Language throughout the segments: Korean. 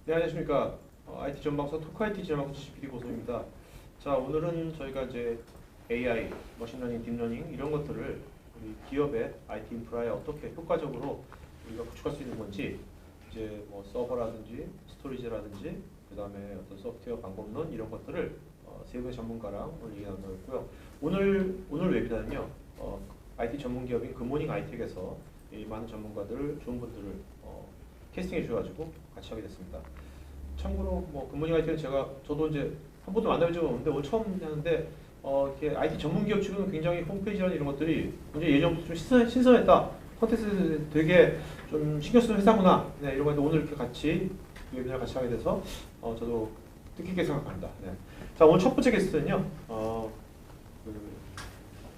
네, 안녕하십니까. IT 전방서 토크 IT 전방서 PD 고소입니다. 자, 오늘은 저희가 이제 AI, 머신러닝, 딥러닝 이런 것들을 우리 기업의 IT 인프라에 어떻게 효과적으로 우리가 구축할 수 있는 건지, 이제 뭐 서버라든지 스토리지라든지 그다음에 어떤 소프트웨어 방법론 이런 것들을 세 분의 전문가랑 오늘 얘기 나누고요. 오늘 웨비나는요. IT 전문 기업인 굿모닝 아이텍에서 이 많은 전문가들, 좋은 분들을 캐스팅해 주셔가지고 같이 하게 됐습니다. 참고로 뭐 굿모닝 아이텍은 저도 이제 한 번도 만나본 적은 없는데 오늘 처음 하는데 이렇게 IT 전문 기업 측은 굉장히 홈페이지나 이런 것들이 굉장히 예전부터 좀 신선했다. 컨텐츠 되게 좀 신경 쓰는 회사구나. 네, 이런 건데 오늘 이렇게 같이 웨비나를 같이 하게 돼서 저도 뜻깊게 생각합니다. 네. 자, 오늘 첫 번째 게스트는요.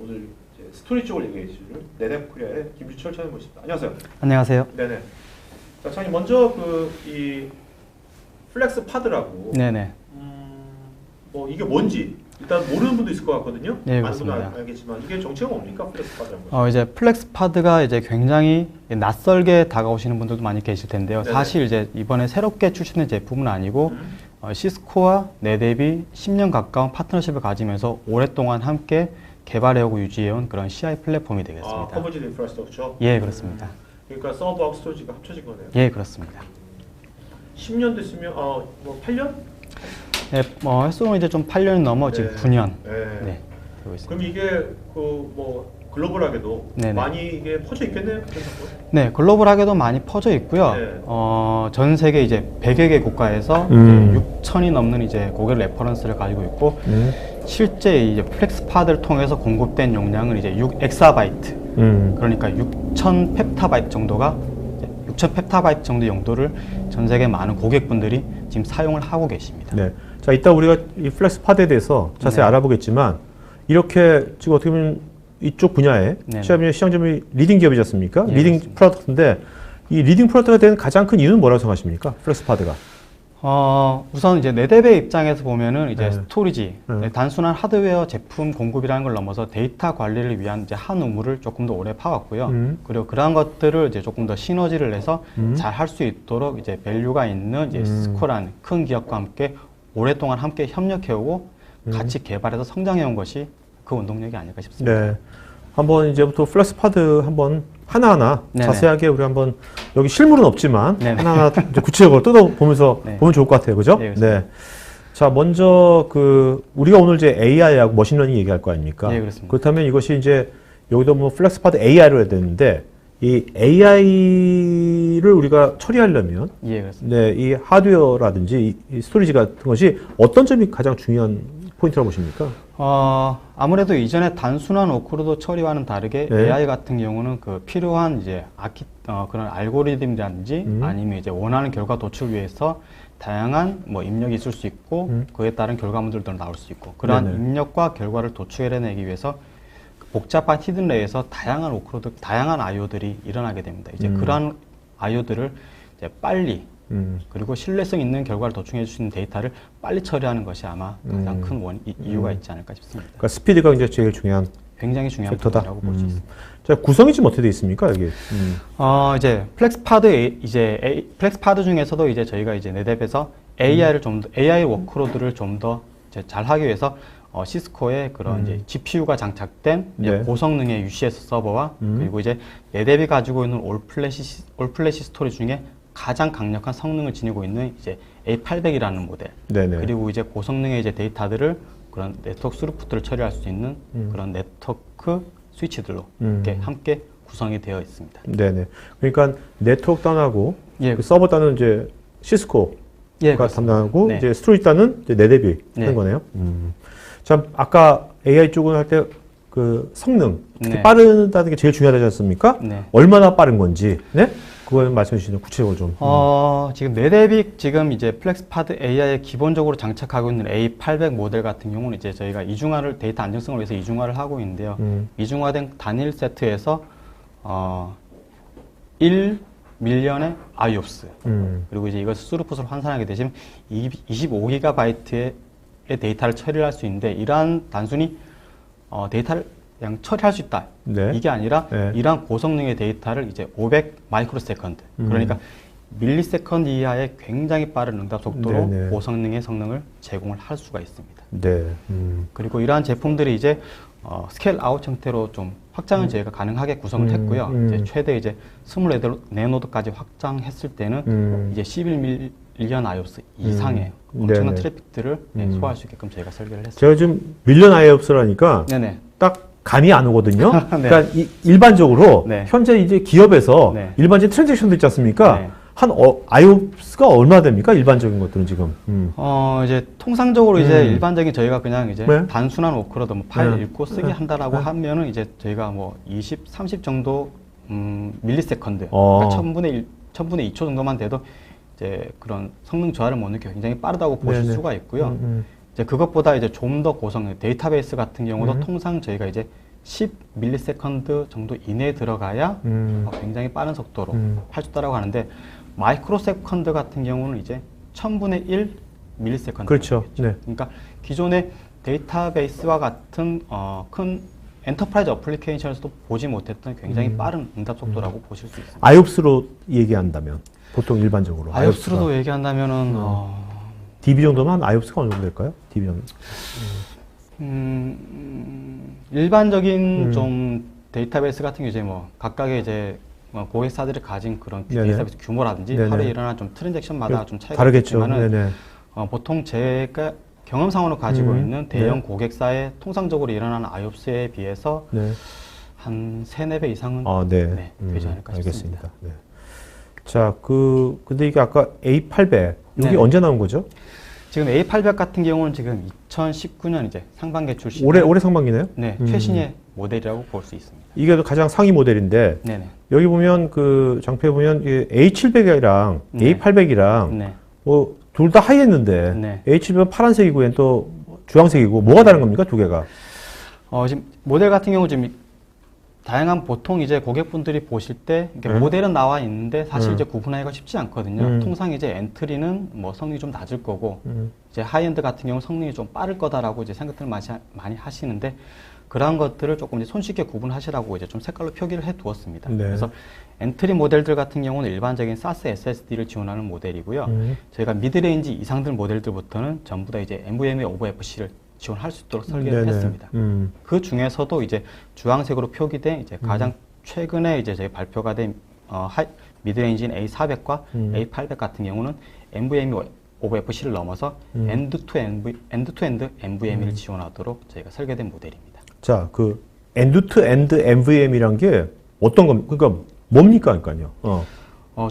오늘 이제 스토리 쪽을 얘기해 주실 네뎁코리아의 김주철 차장님 모십니다. 안녕하세요. 안녕하세요. 네네. 자, 차장님 먼저 이 플렉스 파드라고. 네네. 뭐 이게 뭔지 일단 모르는 분도 있을 것 같거든요. 네, 많은 분은 그렇습니다. 알겠지만 이게 정체가 뭡니까, 플렉스 파드라고? 이제 플렉스 파드가 이제 굉장히 낯설게 다가오시는 분들도 많이 계실 텐데요. 네네. 사실 이제 이번에 새롭게 출시된 제품은 아니고 시스코와 네뎁이 10년 가까운 파트너십을 가지면서 오랫동안 함께 개발해오고 유지해온 그런 CI 플랫폼이 되겠습니다. 커버지 인프라스트럭처. 예, 그렇습니다. 그러니까 서버하고 스토리지가 합쳐진 거네요. 예, 그렇습니다. 10년 됐으면 뭐 8년? 네, 횟수는 이제 좀 8년이 넘어 지금 9년. 네. 네, 되고 있습니다. 그럼 이게 뭐 글로벌하게도 네네. 많이 이게 퍼져 있겠네요? 네, 글로벌하게도 많이 퍼져 있고요. 네. 전 세계 이제 100여 개 국가에서 이제 6천이 넘는 이제 고객 레퍼런스를 가지고 있고, 실제 이제 플렉스 파드를 통해서 공급된 용량은 이제 6엑사바이트, 그러니까 6,000 펩타바이트 정도가 6,000 펩타바이트 정도 용도를 전 세계 많은 고객분들이 지금 사용을 하고 계십니다. 네. 자, 이따 우리가 이 플렉스 파드에 대해서 자세히 네. 알아보겠지만, 이렇게 지금 어떻게 보면 이쪽 분야에 네네. 시장점이 리딩 기업이지 않습니까? 예, 리딩 그렇습니다. 프로덕트인데, 이 리딩 프로덕트가 된 가장 큰 이유는 뭐라고 생각하십니까? 플렉스 파드가. 우선 이제 네뎁의 입장에서 보면은 이제 네. 스토리지, 네. 단순한 하드웨어 제품 공급이라는 걸 넘어서 데이터 관리를 위한 이제 한 우물을 조금 더 오래 파왔고요. 그리고 그러한 것들을 이제 조금 더 시너지를 내서 잘 할 수 있도록 이제 밸류가 있는 이제 시스코라는 큰 기업과 함께 오랫동안 함께 협력해오고 같이 개발해서 성장해온 것이 그 운동력이 아닐까 싶습니다. 네. 한번 이제부터 플렉스 파드 한번 하나하나 네네. 자세하게 우리 한번 여기 실물은 없지만 네네. 하나하나 이제 구체적으로 뜯어보면서 네. 보면 좋을 것 같아요. 그죠? 네, 그렇습니다. 자, 먼저 우리가 오늘 이제 AI하고 머신러닝 얘기할 거 아닙니까? 네, 그렇습니다. 그렇다면 이것이 이제 여기도 뭐 플렉스 파드 AI로 해야 되는데 이 AI를 우리가 처리하려면 예, 그렇습니다. 네, 이 하드웨어라든지 이 스토리지 같은 것이 어떤 점이 가장 중요한 포인트라고 보십니까? 아무래도 이전에 단순한 워크로드 처리와는 다르게 네. AI 같은 경우는 그 필요한 이제 그런 알고리즘이라든지 아니면 이제 원하는 결과 도출을 위해서 다양한 뭐 입력이 있을 수 있고 그에 따른 결과물들도 나올 수 있고 그러한 네네. 입력과 결과를 도출해내기 위해서 복잡한 히든레이에서 다양한 워크로드, 다양한 IO들이 일어나게 됩니다. 이제 그러한 IO들을 이제 빨리 그리고 신뢰성 있는 결과를 도출해 주시는 데이터를 빨리 처리하는 것이 아마 가장 큰 이유가 있지 않을까 싶습니다. 그러니까 스피드가 이제 제일 중요한 굉장히 중요한 팩터다. 부분이라고 볼 수 있습니다. 자, 구성이 지금 어떻게 되어 있습니까, 여기? 이제 플렉스 파드 중에서도 이제 저희가 이제 네뎁에서 AI 워크로드를 좀 더 잘 하기 위해서 시스코의 그런 이제 GPU가 장착된 이제 네. 고성능의 UCS 서버와 그리고 이제 네뎁이 가지고 있는 올플래시 스토리 중에 가장 강력한 성능을 지니고 있는 이제 A800이라는 모델. 네네. 그리고 이제 고성능의 이제 데이터들을 그런 네트워크 스루프트를 처리할 수 있는 그런 네트워크 스위치들로 이렇게 함께 구성이 되어 있습니다. 네네. 그러니까 네트워크 단하고 예. 그 서버 단은 이제 시스코가 예, 그렇습니다. 담당하고 네. 이제 스토리지 단은 이제 네뎁이 네. 하는 거네요. 자, 아까 AI 쪽은 할 때 그 성능, 특히 네. 빠르다는 게 제일 중요하지 않습니까? 네. 얼마나 빠른 건지, 네? 그걸 말씀해 주시면 구체적으로 좀. 지금 네뎁이 지금 이제 플렉스파드 AI에 기본적으로 장착하고 있는 A800 모델 같은 경우는 이제 저희가 데이터 안정성을 위해서 이중화를 하고 있는데요. 이중화된 단일 세트에서 1밀리언의 IOPS 그리고 이제 이것을 스루풋으로 환산하게 되시면 25GB의 데이터를 처리할 수 있는데 이러한 단순히 데이터를 그냥 처리할 수 있다. 네. 이게 아니라 네. 이러한 고성능의 데이터를 이제 500 마이크로 세컨드 그러니까 밀리세컨드 이하의 굉장히 빠른 응답 속도로 네네. 고성능의 성능을 제공을 할 수가 있습니다. 네. 그리고 이러한 제품들이 이제 스케일 아웃 형태로 좀 확장을 저희가 가능하게 구성을 했고요. 이제 최대 이제 24노드까지 확장했을 때는 이제 11밀리언 IOPS 이상의 엄청난 네네. 트래픽들을 소화할 수 있게끔 저희가 설계를 했습니다. 제가 지금 밀리언 IOPS라니까 네네. 딱 감이 안 오거든요. 네. 그러니까 일반적으로 네. 현재 이제 기업에서 네. 일반적인 트랜잭션도 있지 않습니까? 네. 한 IOPS가 얼마 됩니까? 일반적인 것들은 지금. 이제 통상적으로 이제 일반적인 저희가 그냥 이제 네. 단순한 워크로드 뭐 파일 네. 읽고 쓰기 네. 한다라고 네. 하면은 이제 저희가 뭐 20, 30 정도 밀리세컨드, 어. 그러니까 1000분의 2초 정도만 돼도 이제 그런 성능 저하를 못 느끼고 굉장히 빠르다고 보실 네네. 수가 있고요. 이제 그것보다 이제 좀 더 고성 데이터베이스 같은 경우도 통상 저희가 이제 10 밀리세컨드 정도 이내에 들어가야 굉장히 빠른 속도로 할 수 있다라고 하는데 마이크로 세컨드 같은 경우는 이제 1000분의 1 밀리세컨드. 그렇죠. 네. 그러니까 기존의 데이터베이스와 같은 큰 엔터프라이즈 어플리케이션에서도 보지 못했던 굉장히 빠른 응답 속도라고 보실 수 있습니다. IOPS로 얘기한다면 보통 일반적으로 IOPS로도 얘기한다면은 DB 정도면 IOPS가 어느 정도 될까요? DB 정도. 일반적인 좀 데이터베이스 같은 경우 이제 뭐 각각의 이제 고객사들이 가진 그런 네네. 데이터베이스 규모라든지 네네. 하루에 일어나는 좀 트랜잭션마다 좀 차이가 다르겠죠. 있지만은 네네. 보통 제가 경험상으로 가지고 있는 대형 고객사의 통상적으로 일어나는 IOPS에 비해서 네. 한 3-4배 이상은 네. 되지 않을까 싶습니다. 알겠습니다. 네. 자, 근데 이게 아까 A800 여기 네. 언제 나온 거죠? 지금 A800 같은 경우는 지금 2019년 이제 상반기에 출시. 올해 상반기네요? 네, 최신의 모델이라고 볼 수 있습니다. 이게 가장 상위 모델인데 네네. 여기 보면 그 장표에 보면 A700이랑 네. A800이랑 네. 뭐 둘 다 하이했는데 네. A700은 파란색이고 얘는 또 주황색이고 뭐가 다른 겁니까? 두 개가? 지금 모델 같은 경우 지금 다양한 보통 이제 고객분들이 보실 때 이렇게 모델은 나와 있는데 사실 이제 구분하기가 쉽지 않거든요. 통상 이제 엔트리는 뭐 성능이 좀 낮을 거고 이제 하이엔드 같은 경우 성능이 좀 빠를 거다라고 이제 생각들을 많이 하시는데 그러한 것들을 조금 이제 손쉽게 구분하시라고 이제 좀 색깔로 표기를 해 두었습니다. 네. 그래서 엔트리 모델들 같은 경우는 일반적인 SAS SSD를 지원하는 모델이고요. 저희가 미드레인지 이상들 모델들부터는 전부 다 이제 NVMe over FC를 지원할 수 있도록 설계를 네네. 했습니다. 그 중에서도 이제 주황색으로 표기된 이제 가장 최근에 이제 저희 발표가 된 미드레인지인 A400과 A800 같은 경우는 NVMe over FC를 넘어서 엔드-투-엔드 NVMe를 지원하도록 저희가 설계된 모델입니다. 자, 그 엔드-투-엔드 NVMe란 게 어떤 겁니까? 그러니까 뭡니까? 그러니까요.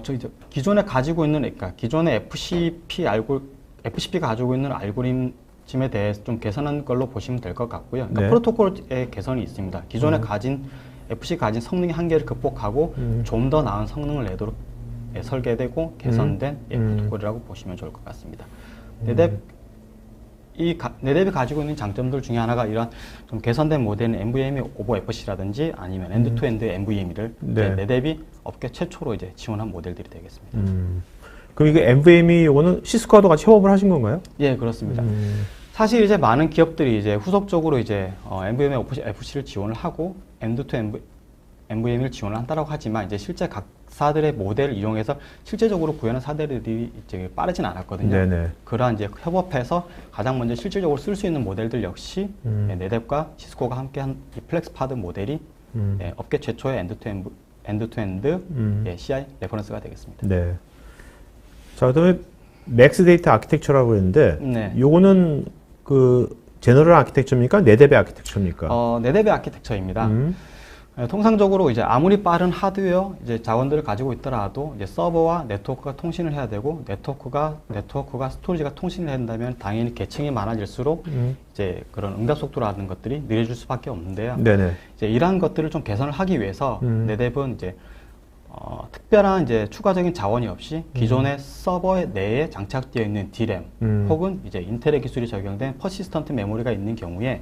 저 이제 기존에 가지고 있는 그러니까 기존의 FCP가 가지고 있는 알고리즘에 대해서 좀 개선한 걸로 보시면 될 것 같고요. 그러니까 네. 프로토콜의 개선이 있습니다. 기존에 FC 가진 성능의 한계를 극복하고 좀 더 나은 성능을 내도록 설계되고 개선된 프로토콜이라고 보시면 좋을 것 같습니다. 네뎁이 가지고 있는 장점들 중에 하나가 이런 좀 개선된 모델은 NVMe over FC라든지 아니면 엔드-투-엔드 NVMe를 네. 네뎁이 업계 최초로 이제 지원한 모델들이 되겠습니다. 그럼 이게 NVMe 요거는 시스코와도 같이 협업을 하신 건가요? 예, 그렇습니다. 사실 이제 많은 기업들이 이제 후속적으로 이제 NVMe over FC를 지원을 하고 엔드-투-엔드 NVMe를 지원을 한다라고 하지만 이제 실제 각사들의 모델을 이용해서 실제적으로 구현한 사례들이 이제 빠르진 않았거든요. 네네. 그러한 이제 협업해서 가장 먼저 실질적으로 쓸 수 있는 모델들 역시 네뎁과 시스코가 함께한 이 플렉스파드 모델이 업계 최초의 엔드-투-엔드 CI 레퍼런스가 되겠습니다. 네. 자, 그다음에 맥스 데이터 아키텍처라고 했는데 네. 요거는 그 제너럴 아키텍처입니까? 네뎁의 아키텍처입니까? 네뎁의 아키텍처입니다. 통상적으로 이제 아무리 빠른 하드웨어 이제 자원들을 가지고 있더라도 이제 서버와 네트워크가 통신을 해야 되고 네트워크가 스토리지가 통신을 해야 된다면 당연히 계층이 많아질수록 이제 그런 응답 속도라는 것들이 느려질 수밖에 없는데요. 네네. 이제 이러한 것들을 좀 개선을 하기 위해서 네뎁은 이제 특별한 이제 추가적인 자원이 없이 기존의 서버 내에 장착되어 있는 DRAM 혹은 이제 인텔의 기술이 적용된 퍼시스턴트 메모리가 있는 경우에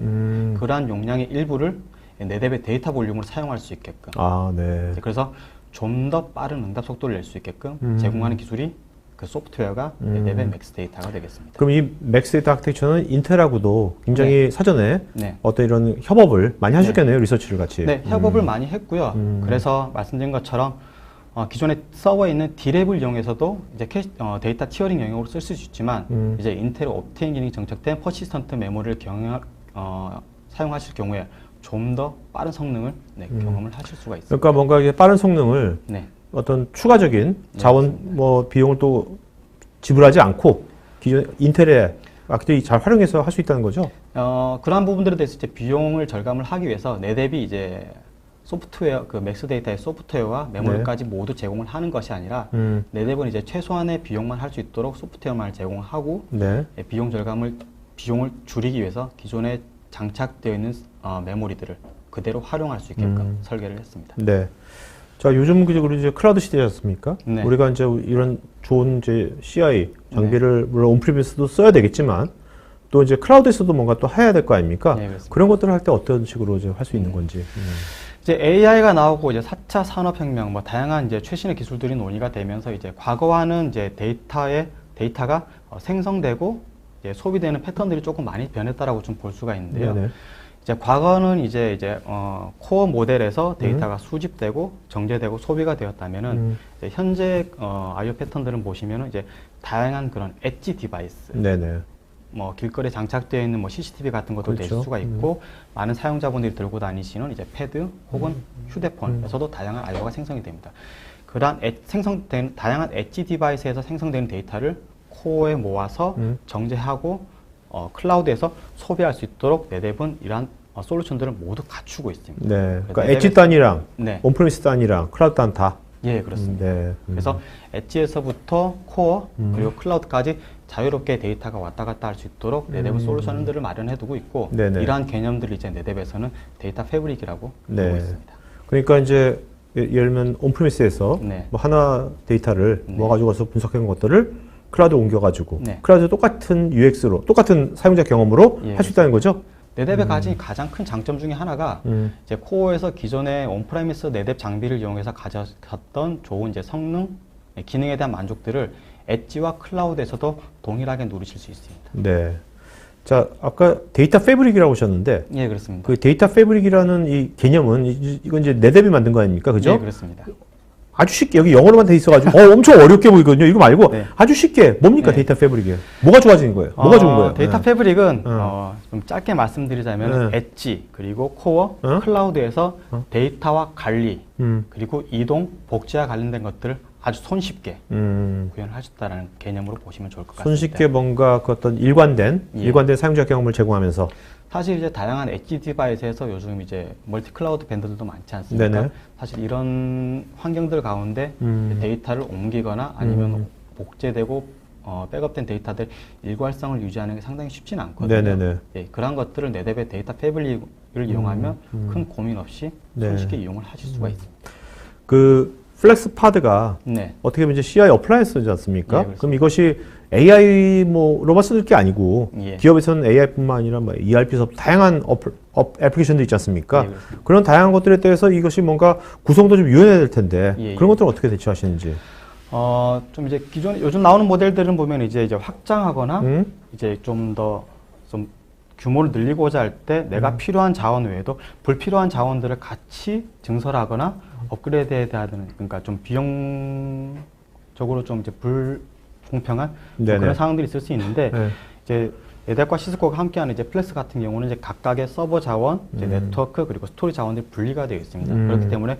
그러한 용량의 일부를 네뎁의 데이터 볼륨으로 사용할 수 있게끔. 네. 그래서 좀 더 빠른 응답 속도를 낼 수 있게끔 제공하는 기술이 그 소프트웨어가 네뎁의 맥스 데이터가 되겠습니다. 그럼 이 맥스 데이터 아키텍처는 인텔하고도 굉장히 사전에 네. 어떤 이런 협업을 많이 하셨겠네요. 리서치를 같이. 네, 협업을 많이 했고요. 그래서 말씀드린 것처럼 기존에 서버에 있는 D랩을 이용해서도 이제 데이터 티어링 영역으로 쓸 수 있지만 이제 인텔 옵테인 기능이 정착된 퍼시스턴트 메모리를 사용하실 경우에 좀 더 빠른 성능을 경험을 하실 수가 있습니다. 그러니까 뭔가 이게 빠른 성능을 네. 어떤 추가적인 자원 맞습니다. 뭐 비용을 또 지불하지 않고 기존 인텔의 아키텍처를 잘 활용해서 할 수 있다는 거죠. 그러한 부분들에 대해서 이제 비용을 절감을 하기 위해서 내대비 이제 소프트웨어, 그 맥스 데이터의 소프트웨어와 메모리까지 모두 제공을 하는 것이 아니라 내대비는 이제 최소한의 비용만 할 수 있도록 소프트웨어만 제공하고 네. 비용을 줄이기 위해서 기존에 장착되어 있는 메모리들을 그대로 활용할 수 있게끔 설계를 했습니다. 네. 자, 요즘 그리고 이제 클라우드 시대지 않습니까? 네. 우리가 이제 이런 좋은 이제 CI 장비를 물론 온프리미스도 써야 되겠지만 또 이제 클라우드에서도 뭔가 또 해야 될 거 아닙니까? 네, 그렇습니다. 그런 것들을 할 때 어떤 식으로 이제 할 수 있는 건지. 이제 AI가 나오고 이제 4차 산업혁명, 뭐 다양한 이제 최신의 기술들이 논의가 되면서 이제 과거와는 이제 데이터가 생성되고 이제 소비되는 패턴들이 조금 많이 변했다라고 좀 볼 수가 있는데요. 네네. 이제 과거는 이제 코어 모델에서 데이터가 수집되고 정제되고 소비가 되었다면은 이제 현재 I/O 패턴들은 보시면은 이제 다양한 그런 엣지 디바이스, 네네. 뭐 길거리에 장착되어 있는 뭐 CCTV 같은 것도 낼 그렇죠. 수가 있고 많은 사용자분들이 들고 다니시는 이제 패드 혹은 휴대폰에서도 다양한 I/O가 생성이 됩니다. 그러한 다양한 엣지 디바이스에서 생성되는 데이터를 코어에 모아서 정제하고 클라우드에서 소비할 수 있도록 내대분 이러한 솔루션들을 모두 갖추고 있습니다. 네. 그러니까 엣지 단위랑 네. 온프리미스 단위랑 클라우드 단 다. 예, 그렇습니다. 네. 그래서 엣지에서부터 코어 그리고 클라우드까지 자유롭게 데이터가 왔다 갔다 할 수 있도록 내대분 솔루션들을 마련해 두고 있고 네네. 이러한 개념들을 이제 내대에서는 데이터 패브릭이라고 네. 부르고 있습니다. 그러니까 이제 예를 들면 온프리미스에서 네. 뭐 하나 데이터를 모아가지고 와서 분석해 온 것들을 클라우드 옮겨가지고 네. 클라우드 똑같은 UX로 똑같은 사용자 경험으로 예, 할 수 있다는 거죠? 내랩의 가장 큰 장점 중에 하나가 이제 코어에서 기존의 온프레미스 내랩 장비를 이용해서 가졌던 좋은 이제 성능, 기능에 대한 만족들을 엣지와 클라우드에서도 동일하게 누리실 수 있습니다. 네. 자, 아까 데이터 패브릭이라고 하셨는데 예, 그렇습니다. 그 데이터 패브릭이라는 이 개념은 이건 이제 내랩이 만든 거 아닙니까? 그죠? 예, 그렇습니다. 아주 쉽게 여기 영어로만 돼 있어가지고 엄청 어렵게 보이거든요. 이거 말고 네. 아주 쉽게 뭡니까 네. 데이터 패브릭이? 뭐가 좋아지는 거예요? 뭐가 좋은 거예요? 데이터 네. 패브릭은 좀 짧게 말씀드리자면 네. 엣지 그리고 코어, 어? 클라우드에서 데이터와 관리 음. 그리고 이동, 복제와 관련된 것들을 아주 손쉽게 구현을 하셨다는 개념으로 보시면 좋을 것 같습니다. 손쉽게 뭔가 그 어떤 일관된 예. 사용자 경험을 제공하면서 사실 이제 다양한 엣지 디바이스에서 요즘 이제 멀티 클라우드 밴드들도 많지 않습니까? 네네. 사실 이런 환경들 가운데 데이터를 옮기거나 아니면 복제되고 백업된 데이터들 일괄성을 유지하는 게 상당히 쉽지는 않거든요. 네네네. 예, 그러한 것들을 내랩의 데이터 패브릭을 이용하면 큰 고민 없이 네. 손쉽게 이용을 하실 수가 있습니다. 그 플렉스 파드가 네. 어떻게 보면 이제 CI 어플라이언스지 않습니까? 예, 그렇습니다. 그럼 이것이 AI 뭐로만 쓸 게 아니고 예. 기업에서는 AI뿐만 아니라 뭐 ERP에서 다양한 애플리케이션도 있지 않습니까? 예, 그렇습니다. 그런 다양한 것들에 대해서 이것이 뭔가 구성도 좀 유연해야 될 텐데 예, 그런 예. 것들은 어떻게 대처하시는지. 좀 이제 요즘 나오는 모델들은 보면 이제 확장하거나 음? 이제 좀 규모를 늘리고자 할 때 내가 필요한 자원 외에도 불필요한 자원들을 같이 증설하거나 업그레이드해야 되는, 그러니까 좀 비용적으로 좀 이제 불공평한 네네. 그런 상황들이 있을 수 있는데 네. 이제 에덱과 시스코가 함께하는 이제 플렉스 같은 경우는 이제 각각의 서버 자원, 이제 네트워크 그리고 스토리 자원들이 분리가 되어 있습니다. 그렇기 때문에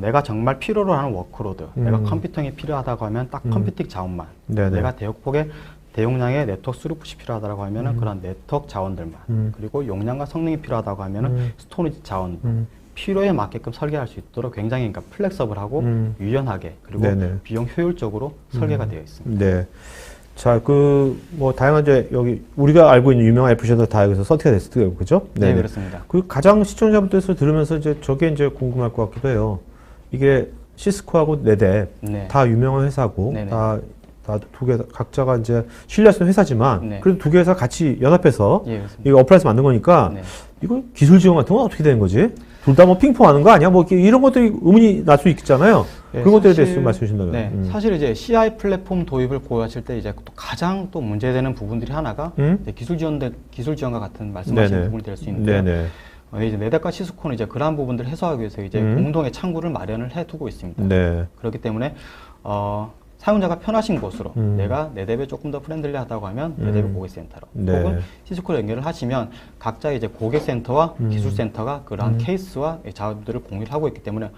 내가 정말 필요로 하는 워크로드, 내가 컴퓨팅이 필요하다고 하면 딱 컴퓨팅 자원만, 네네. 내가 대용량의 네트워크 스루풋이 필요하다고 하면은 그런 네트워크 자원들만, 그리고 용량과 성능이 필요하다고 하면은 스토리지 자원 필요에 맞게끔 설계할 수 있도록 굉장히 그러니까 플렉서블하고 유연하게 그리고 네네. 비용 효율적으로 설계가 되어 있습니다. 네. 자, 뭐 다양한 이제 여기 우리가 알고 있는 유명한 애플리케이션도 다 여기서 선택이 됐을 거예요, 그죠? 네, 그렇습니다. 그 가장 시청자분들께서 들으면서 이제 저게 이제 궁금할 것 같기도 해요. 이게 시스코하고 네뎁 네. 다 유명한 회사고 네네. 다 두 개 각자가 이제 신뢰할 수 있는 회사지만 네. 그래도 두 개 회사 같이 연합해서 예, 그렇습니다. 이거 어플라이언스 만든 거니까 네. 이거 기술 지원 같은 건 어떻게 되는 거지? 둘 다 뭐 핑퐁하는 거 아니야? 뭐 이런 것들이 의문이 날 수 있잖아요. 네, 그런 것들에 사실- 대해서 좀 말씀해 주신다면. 네, 사실 이제 CI 플랫폼 도입을 고려하실 때 이제 또 가장 또 문제되는 부분들이 하나가 이제 기술 지원과 같은 말씀하신 네네. 부분이 될 수 있는데요. 네네. 이제 네댓과 시스코는 이제 그러한 부분들을 해소하기 위해서 이제 공동의 창구를 마련을 해두고 있습니다. 네. 그렇기 때문에 사용자가 편하신 곳으로 내가 네댓에 조금 더 프렌들리하다고 하면 네댓 고객센터로 네. 혹은 시스코로 연결을 하시면 각자 이제 고객센터와 기술센터가 그러한 케이스와 자원들을 공유를 하고 있기 때문에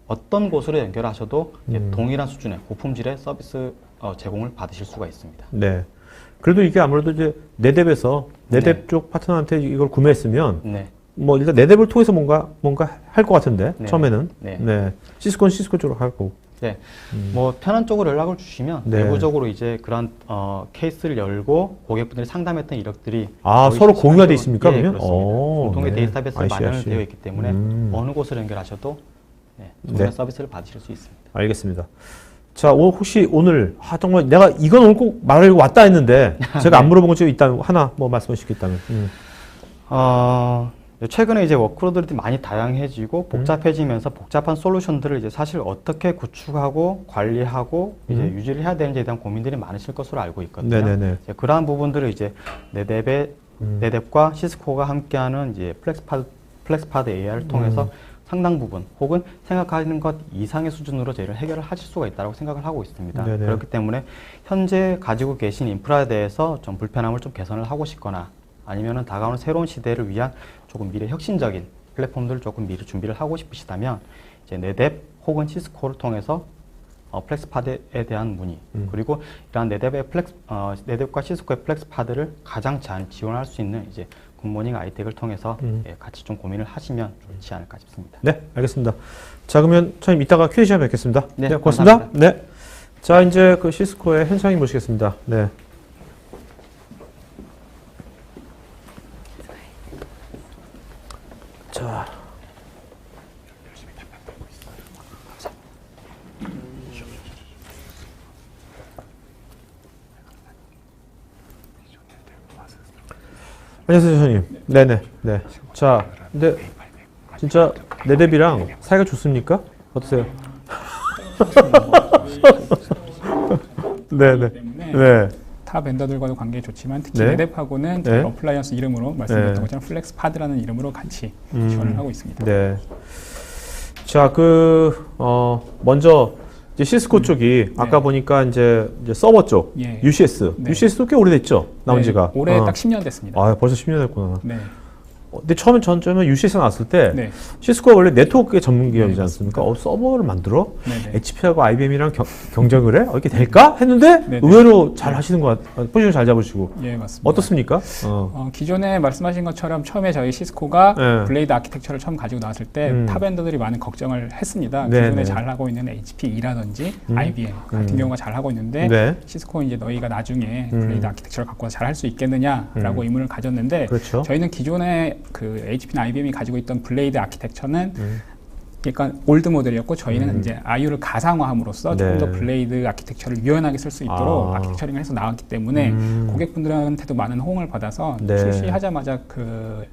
어떤 곳으로 연결하셔도 이제 동일한 수준의 고품질의 서비스 제공을 받으실 수가 있습니다. 네. 그래도 이게 아무래도 이제 네뎁에서 네뎁 네. 쪽 파트너한테 이걸 구매했으면 네. 뭐 일단 네뎁을 통해서 뭔가 할 것 같은데 네. 처음에는 네. 네. 시스코는 시스코 쪽으로 하고 네, 뭐 편한 쪽으로 연락을 주시면 네. 내부적으로 이제 그런 케이스를 열고 고객분들이 상담했던 이력들이 아 거의 서로 공유가 돼 실시간으로- 있습니까 예, 그러면? 그렇습니다. 오, 공통의 네. 데이터베이스 I see, I 마련을 see. 되어 있기 때문에 어느 곳으로 연결하셔도 동일한 네. 서비스를 받으실 수 있습니다. 알겠습니다. 자, 혹시 오늘 정말 내가 이건 오늘 꼭 말하려고 왔다 했는데 제가 안 물어본 것 중에 있다면 하나 뭐 말씀해 주시겠다면. 최근에 이제 워크로드들이 많이 다양해지고 복잡해지면서 복잡한 솔루션들을 이제 사실 어떻게 구축하고 관리하고 이제 유지를 해야 되는지에 대한 고민들이 많으실 것으로 알고 있거든요. 네네네. 이제 그러한 부분들을 이제 네뎁과 시스코가 함께하는 이제 플렉스파드 AI를 통해서 상당 부분 혹은 생각하는 것 이상의 수준으로 저희를 해결을 하실 수가 있다고 생각을 하고 있습니다. 네네. 그렇기 때문에 현재 가지고 계신 인프라에 대해서 좀 불편함을 좀 개선을 하고 싶거나 아니면은 다가오는 새로운 시대를 위한 조금 미래 혁신적인 플랫폼들을 조금 미리 준비를 하고 싶으시다면 이제 네뎁 혹은 시스코를 통해서 플렉스파드에 대한 문의 그리고 이러한 네뎁과 시스코의 플렉스파드를 가장 잘 지원할 수 있는 이제 굿모닝 아이텍을 통해서 같이 좀 고민을 하시면 좋지 않을까 싶습니다. 네, 알겠습니다. 자, 그러면 저희 이따가 퀴즈 시간 뵙겠습니다. 네, 고맙습니다. 감사합니다. 네. 자, 이제 그 시스코의 현상이 모시겠습니다. 네. 자. 안녕하세요, 선생님. 네네. 네. 자, 근데 진짜 네뎁이랑 사이가 좋습니까? 어떠세요? 네네. 때문에 네. 타 벤더들과도 관계 좋지만 특히 네. 네뎁하고는 네. 어플라이언스 이름으로 말씀드렸던 네. 것처럼 플렉스파드라는 이름으로 같이 지원을 하고 있습니다. 네. 자, 먼저 이제 시스코 쪽이 아까 보니까 이제 서버 쪽 예. UCS, 네. UCS도 꽤 오래됐죠, 나온 네, 지가. 올해 딱 10년 됐습니다. 아, 벌써 10년 됐구나. 네. 근데 처음에 UCS 나왔을 때 네. 시스코가 원래 네트워크의 전문 기업이지 네, 않습니까? 서버를 만들어? 네네. HP하고 IBM이랑 경쟁을 해? 이렇게 될까? 했는데 네네. 의외로 잘 하시는 것 같아요. 포지션 잘 잡으시고. 예, 맞습니다. 어떻습니까? 기존에 말씀하신 것처럼 처음에 저희 시스코가 네. 블레이드 아키텍처를 처음 가지고 나왔을 때 탑엔더들이 많은 걱정을 했습니다. 네, 기존에 네. 잘하고 있는 HPE라든지 IBM 같은 경우가 잘하고 있는데 네. 시스코 이제 너희가 나중에 블레이드 아키텍처를 갖고 와서 잘할 수 있겠느냐라고 의문을 가졌는데 그렇죠. 저희는 기존에 그 HP나 IBM이 가지고 있던 블레이드 아키텍처는 그러니까 올드 모델이었고 저희는 이제 IU를 가상화함으로써 조금 네. 더 블레이드 아키텍처를 유연하게 쓸 수 있도록 아키텍처링을 해서 나왔기 때문에 고객분들한테도 많은 호응을 받아서 네. 출시하자마자 그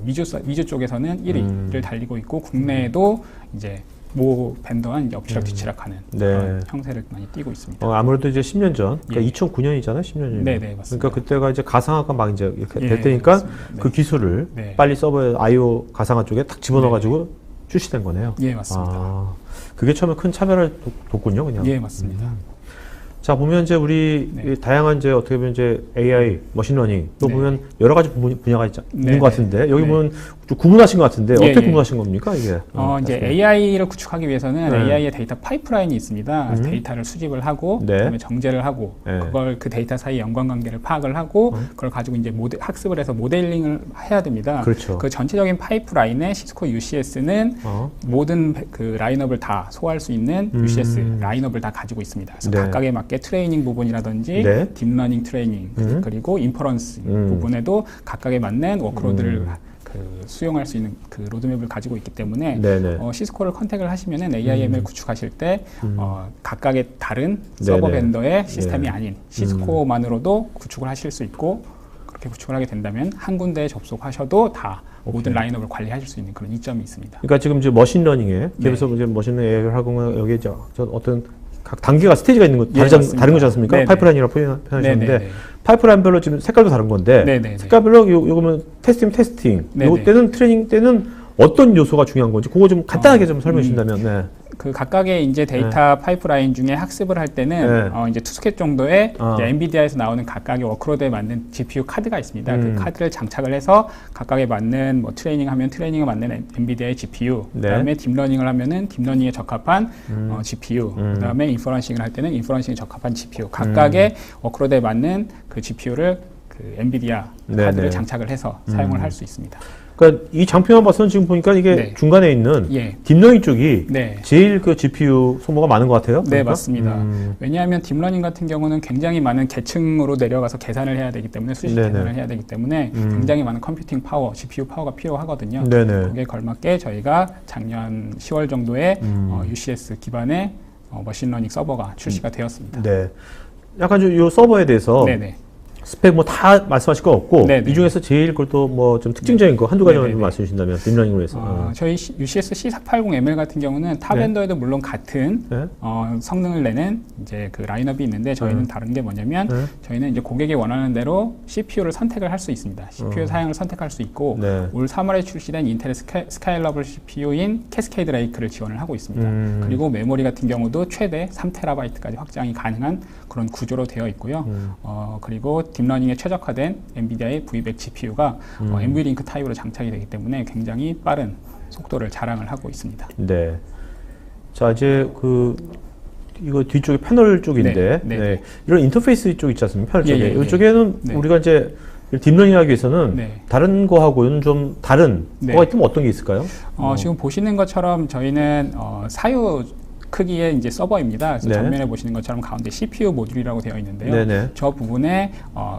미주 쪽에서는 1위를 달리고 있고 국내에도 이제 모 벤더는 이제 엎치락뒤치락하는 네. 그런 형세를 많이 띠고 있습니다. 아무래도 이제 10년 전, 그러니까 예. 2009년이잖아요, 10년 전. 네네, 맞습니다. 그러니까 그때가 이제 가상화가 막 이제 이렇게 예, 될 때니까 맞습니다. 네. 그 기술을 네. 빨리 서버에 IO 가상화 쪽에 딱 집어넣어가지고 출시된 거네요. 예, 맞습니다. 그게 처음에 큰 차별을 뒀군요, 그냥. 예, 맞습니다. 자, 보면 이제 우리 네. 이 다양한 이제 어떻게 보면 이제 AI, 머신러닝 또 네. 보면 여러 가지 분야가 있는 네, 것 같은데 여기 네. 보면 좀 구분하신 것 같은데 예, 어떻게 예. 구분하신 겁니까 이게? 이제 말씀해. AI를 구축하기 위해서는 네. AI의 데이터 파이프라인이 있습니다. 데이터를 수집을 하고 네. 그다음에 정제를 하고 네. 그걸 그 데이터 사이 연관관계를 파악을 하고 그걸 가지고 이제 학습을 해서 모델링을 해야 됩니다. 그렇죠. 그 전체적인 파이프라인에 시스코 UCS는 모든 그 라인업을 다 소화할 수 있는 UCS 라인업을 다 가지고 있습니다. 그래서 네. 각각에 맞게 트레이닝 부분이라든지 네. 딥러닝 트레이닝 그리고 인퍼런스 부분에도 각각에 맞는 워크로드를 그 수용할 수 있는 그 로드맵을 가지고 있기 때문에 네네. 시스코를 컨택을 하시면은 AIML 구축하실 때 각각의 다른 서버 네네. 벤더의 시스템이 네. 아닌 시스코만으로도 구축을 하실 수 있고 그렇게 구축을 하게 된다면 한 군데에 접속하셔도 다 모든 라인업을 관리하실 수 있는 그런 이점이 있습니다. 그러니까 지금 이제 머신러닝에 네. 기업에서 이제 머신러닝 AI를 하고 여기 저 어떤 각 단계가 스테이지가 있는 거 예, 맞습니다. 다른 거지 않습니까? 네네. 파이프라인이라고 표현하셨는데 네네네. 파이프라인별로 지금 색깔도 다른 건데 네네. 색깔별로 요거면 테스팅 네네. 요 때는 트레이닝 때는 어떤 요소가 중요한 건지 그거 좀 간단하게 좀 설명해 주신다면. 네. 그 각각의 이제 데이터 파이프라인 중에 학습을 할 때는 이제 투스켓 정도의 이제 엔비디아에서 나오는 각각의 워크로드에 맞는 GPU 카드가 있습니다. 그 카드를 장착을 해서 각각에 맞는 뭐 트레이닝하면 트레이닝에 맞는 엔비디아의 GPU, 그다음에 딥러닝을 하면은 딥러닝에 적합한 GPU, 그다음에 인퍼런싱을 할 때는 인퍼런싱에 적합한 GPU, 각각의 워크로드에 맞는 그 GPU를 그 엔비디아 카드를 장착을 해서 사용을 할 수 있습니다. 그러니까 이 장표만 봐서는 지금 보니까 이게 중간에 있는 딥러닝 쪽이 제일 그 GPU 소모가 많은 것 같아요. 네, 그러니까? 맞습니다. 왜냐하면 딥러닝 같은 경우는 굉장히 많은 계층으로 내려가서 계산을 해야 되기 때문에 수식 계산을 해야 되기 때문에 굉장히 많은 컴퓨팅 파워, GPU 파워가 필요하거든요. 거기에 걸맞게 저희가 작년 10월 정도에 UCS 기반의 머신러닝 서버가 출시가 되었습니다. 네. 약간 이 서버에 대해서 스펙 뭐 다 말씀하실 거 없고 이 중에서 제일 그것도 뭐 좀 특징적인 거 한두 가지만 좀 말씀해 주신다면 딥러닝으로 해서 저희 UCS C480ML 같은 경우는 타 벤더에도 물론 같은 성능을 내는 이제 그 라인업이 있는데 저희는 다른 게 뭐냐면 저희는 이제 고객이 원하는 대로 CPU를 선택을 할 수 있습니다. CPU 사양을 선택할 수 있고 올 3월에 출시된 인텔 스카일러블 CPU인 캐스케이드 레이크를 지원을 하고 있습니다. 그리고 메모리 같은 경우도 최대 3TB까지 확장이 가능한 그런 구조로 되어 있고요. 그리고 딥러닝에 최적화된 엔비디아의 V100 GPU가 NVLink 타입으로 장착이 되기 때문에 굉장히 빠른 속도를 자랑을 하고 있습니다. 네. 자, 이제 이거 뒤쪽에 패널 쪽인데 이런 인터페이스 쪽 있지 않습니까? 패널 쪽에. 이쪽에는 우리가 이제 딥러닝 하기 위해서는 다른 거하고는 좀 다른 거가 있으면 어떤 게 있을까요? 지금 보시는 것처럼 저희는 사유 크기의 이제 서버입니다. 그래서 전면에 보시는 것처럼 가운데 CPU 모듈이라고 되어 있는데요. 저 부분에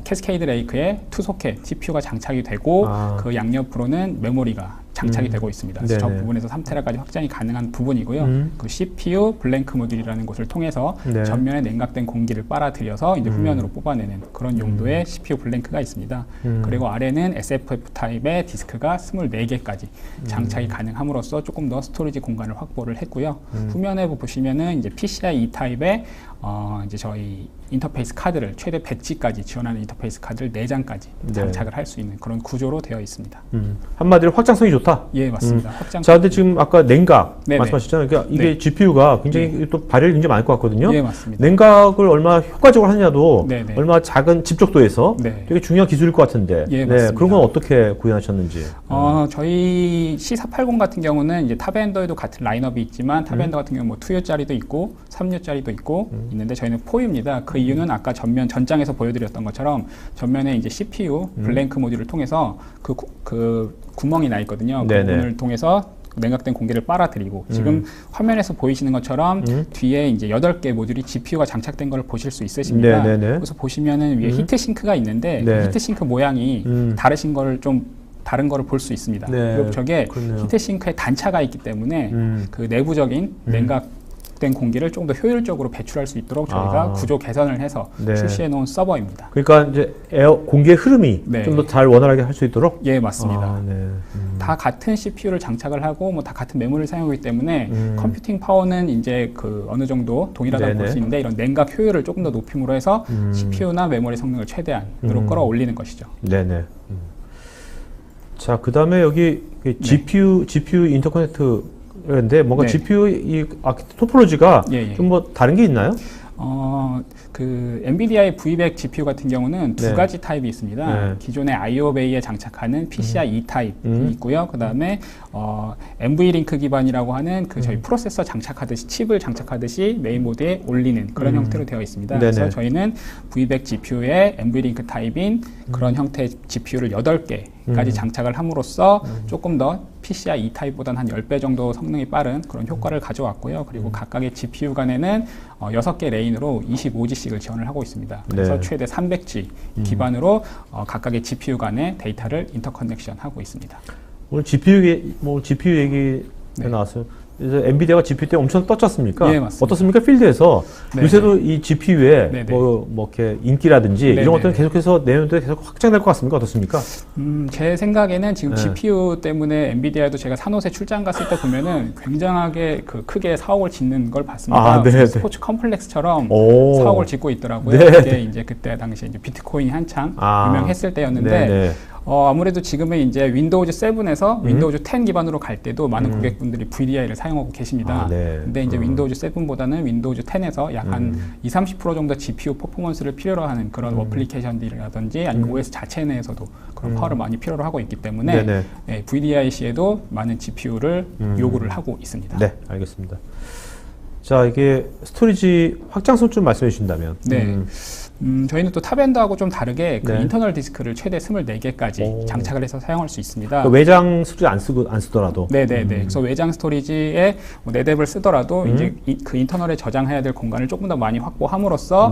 캐스케이드 레이크의 투소켓 CPU가 장착이 되고 그 양옆으로는 메모리가 장착이 되고 있습니다. 그래서 저 부분에서 3TB까지 확장이 가능한 부분이고요. 그 CPU 블랭크 모듈이라는 곳을 통해서 전면에 냉각된 공기를 빨아들여서 이제 후면으로 뽑아내는 그런 용도의 CPU 블랭크가 있습니다. 그리고 아래는 SFF 타입의 디스크가 24개까지 장착이 가능함으로써 조금 더 스토리지 공간을 확보를 했고요. 후면에 보시면은 이제 PCIe 타입의 이제 저희 인터페이스 카드를 최대 100G까지 지원하는 인터페이스 카드를 4장까지 장착을 할 수 있는 그런 구조로 되어 있습니다. 한마디로 확장성이 좋다? 예, 맞습니다. 확장. 자, 근데 지금 아까 냉각 말씀하셨잖아요. 그러니까 이게 GPU가 굉장히 또 발열이 굉장히 많을 것 같거든요. 예, 맞습니다. 냉각을 얼마나 효과적으로 하느냐도 얼마나 작은 집적도에서 되게 중요한 기술일 것 같은데 예, 맞습니다. 그런 건 어떻게 구현하셨는지? 저희 C480 같은 경우는 이제 탑엔더에도 같은 라인업이 있지만 탑엔더 같은 경우는 뭐 2U짜리도 있고 3U짜리도 있고 있는데 저희는 4U입니다. 그 이유는 아까 전장에서 보여드렸던 것처럼 전면에 이제 CPU 블랭크 모듈을 통해서 그 구멍이 나 있거든요. 그 부분을 통해서 냉각된 공기를 빨아들이고 지금 화면에서 보이시는 것처럼 뒤에 이제 8개 모듈이 GPU가 장착된 걸 보실 수 있으십니다. 그래서 보시면은 위에 히트싱크가 있는데 히트싱크 모양이 다른 거를 볼 수 있습니다. 그리고 저게 히트싱크에 단차가 있기 때문에 그 내부적인 냉각된 공기를 좀 더 효율적으로 배출할 수 있도록 저희가 구조 개선을 해서 출시해 놓은 서버입니다. 그러니까 이제 공기의 흐름이 좀 더 잘 원활하게 할 수 있도록? 예, 맞습니다. 다 같은 CPU를 장착을 하고 뭐 다 같은 메모리를 사용하기 때문에 컴퓨팅 파워는 이제 그 어느 정도 동일하다고 볼 수 있는데 이런 냉각 효율을 조금 더 높임으로 해서 CPU나 메모리 성능을 최대한으로 끌어올리는 것이죠. 네네. 자, 그 다음에 여기 GPU 인터커넥트인데 뭔가 GPU 이 토포로지가 좀 뭐 다른 게 있나요? 그 엔비디아의 V100 GPU 같은 경우는 두 가지 타입이 있습니다. 기존의 IO 베이에 장착하는 PCIe 타입이 있고요. 그 다음에 NVLink 기반이라고 하는 그 저희 프로세서 장착하듯이 칩을 장착하듯이 메인보드에 올리는 그런 형태로 되어 있습니다. 그래서 저희는 V100 GPU의 NVLink 타입인 그런 형태의 GPU를 8개까지 장착을 함으로써 조금 더 PCIe 타입보다는 한 10배 정도 성능이 빠른 그런 효과를 가져왔고요. 그리고 각각의 GPU 간에는 6개 레인으로 25G씩을 지원을 하고 있습니다. 그래서 최대 300G 기반으로 각각의 GPU 간의 데이터를 인터커넥션 하고 있습니다. 오늘 GPU 얘기 나왔어요. 이제 엔비디아가 GPU 때 엄청 떴지 않습니까? 예, 맞습니다. 어떻습니까? 필드에서 네, 요새도 이 GPU에 뭐 이렇게 인기라든지 이런 것들은 계속해서 내년도에 계속 확장될 것 같습니까? 어떻습니까? 제 생각에는 지금 GPU 때문에 엔비디아도 제가 산호세 출장 갔을 때 보면은 굉장하게 그 크게 사옥을 짓는 걸 봤습니다. 스포츠 컴플렉스처럼 사옥을 짓고 있더라고요. 그게 이제 그때 당시에 이제 비트코인이 한창 유명했을 때였는데. 아무래도 지금은 이제 윈도우즈 7에서 윈도우즈 10 기반으로 갈 때도 많은 고객분들이 VDI를 사용하고 계십니다. 근데 이제 윈도우즈 7보다는 윈도우즈 10에서 약 한 20-30% 정도 GPU 퍼포먼스를 필요로 하는 그런 어플리케이션들이라든지 아니면 OS 자체 내에서도 그런 파워를 많이 필요로 하고 있기 때문에 VDI-C에도 많은 GPU를 요구를 하고 있습니다. 네, 알겠습니다. 자, 이게 스토리지 확장성 좀 말씀해 주신다면. 저희는 또 탑엔더하고 좀 다르게 그 인터널 디스크를 최대 24개까지 장착을 해서 사용할 수 있습니다. 외장 스토리지 안 쓰더라도. 그래서 외장 스토리지에 뭐 네뎁을 쓰더라도 이제 그 인터널에 저장해야 될 공간을 조금 더 많이 확보함으로써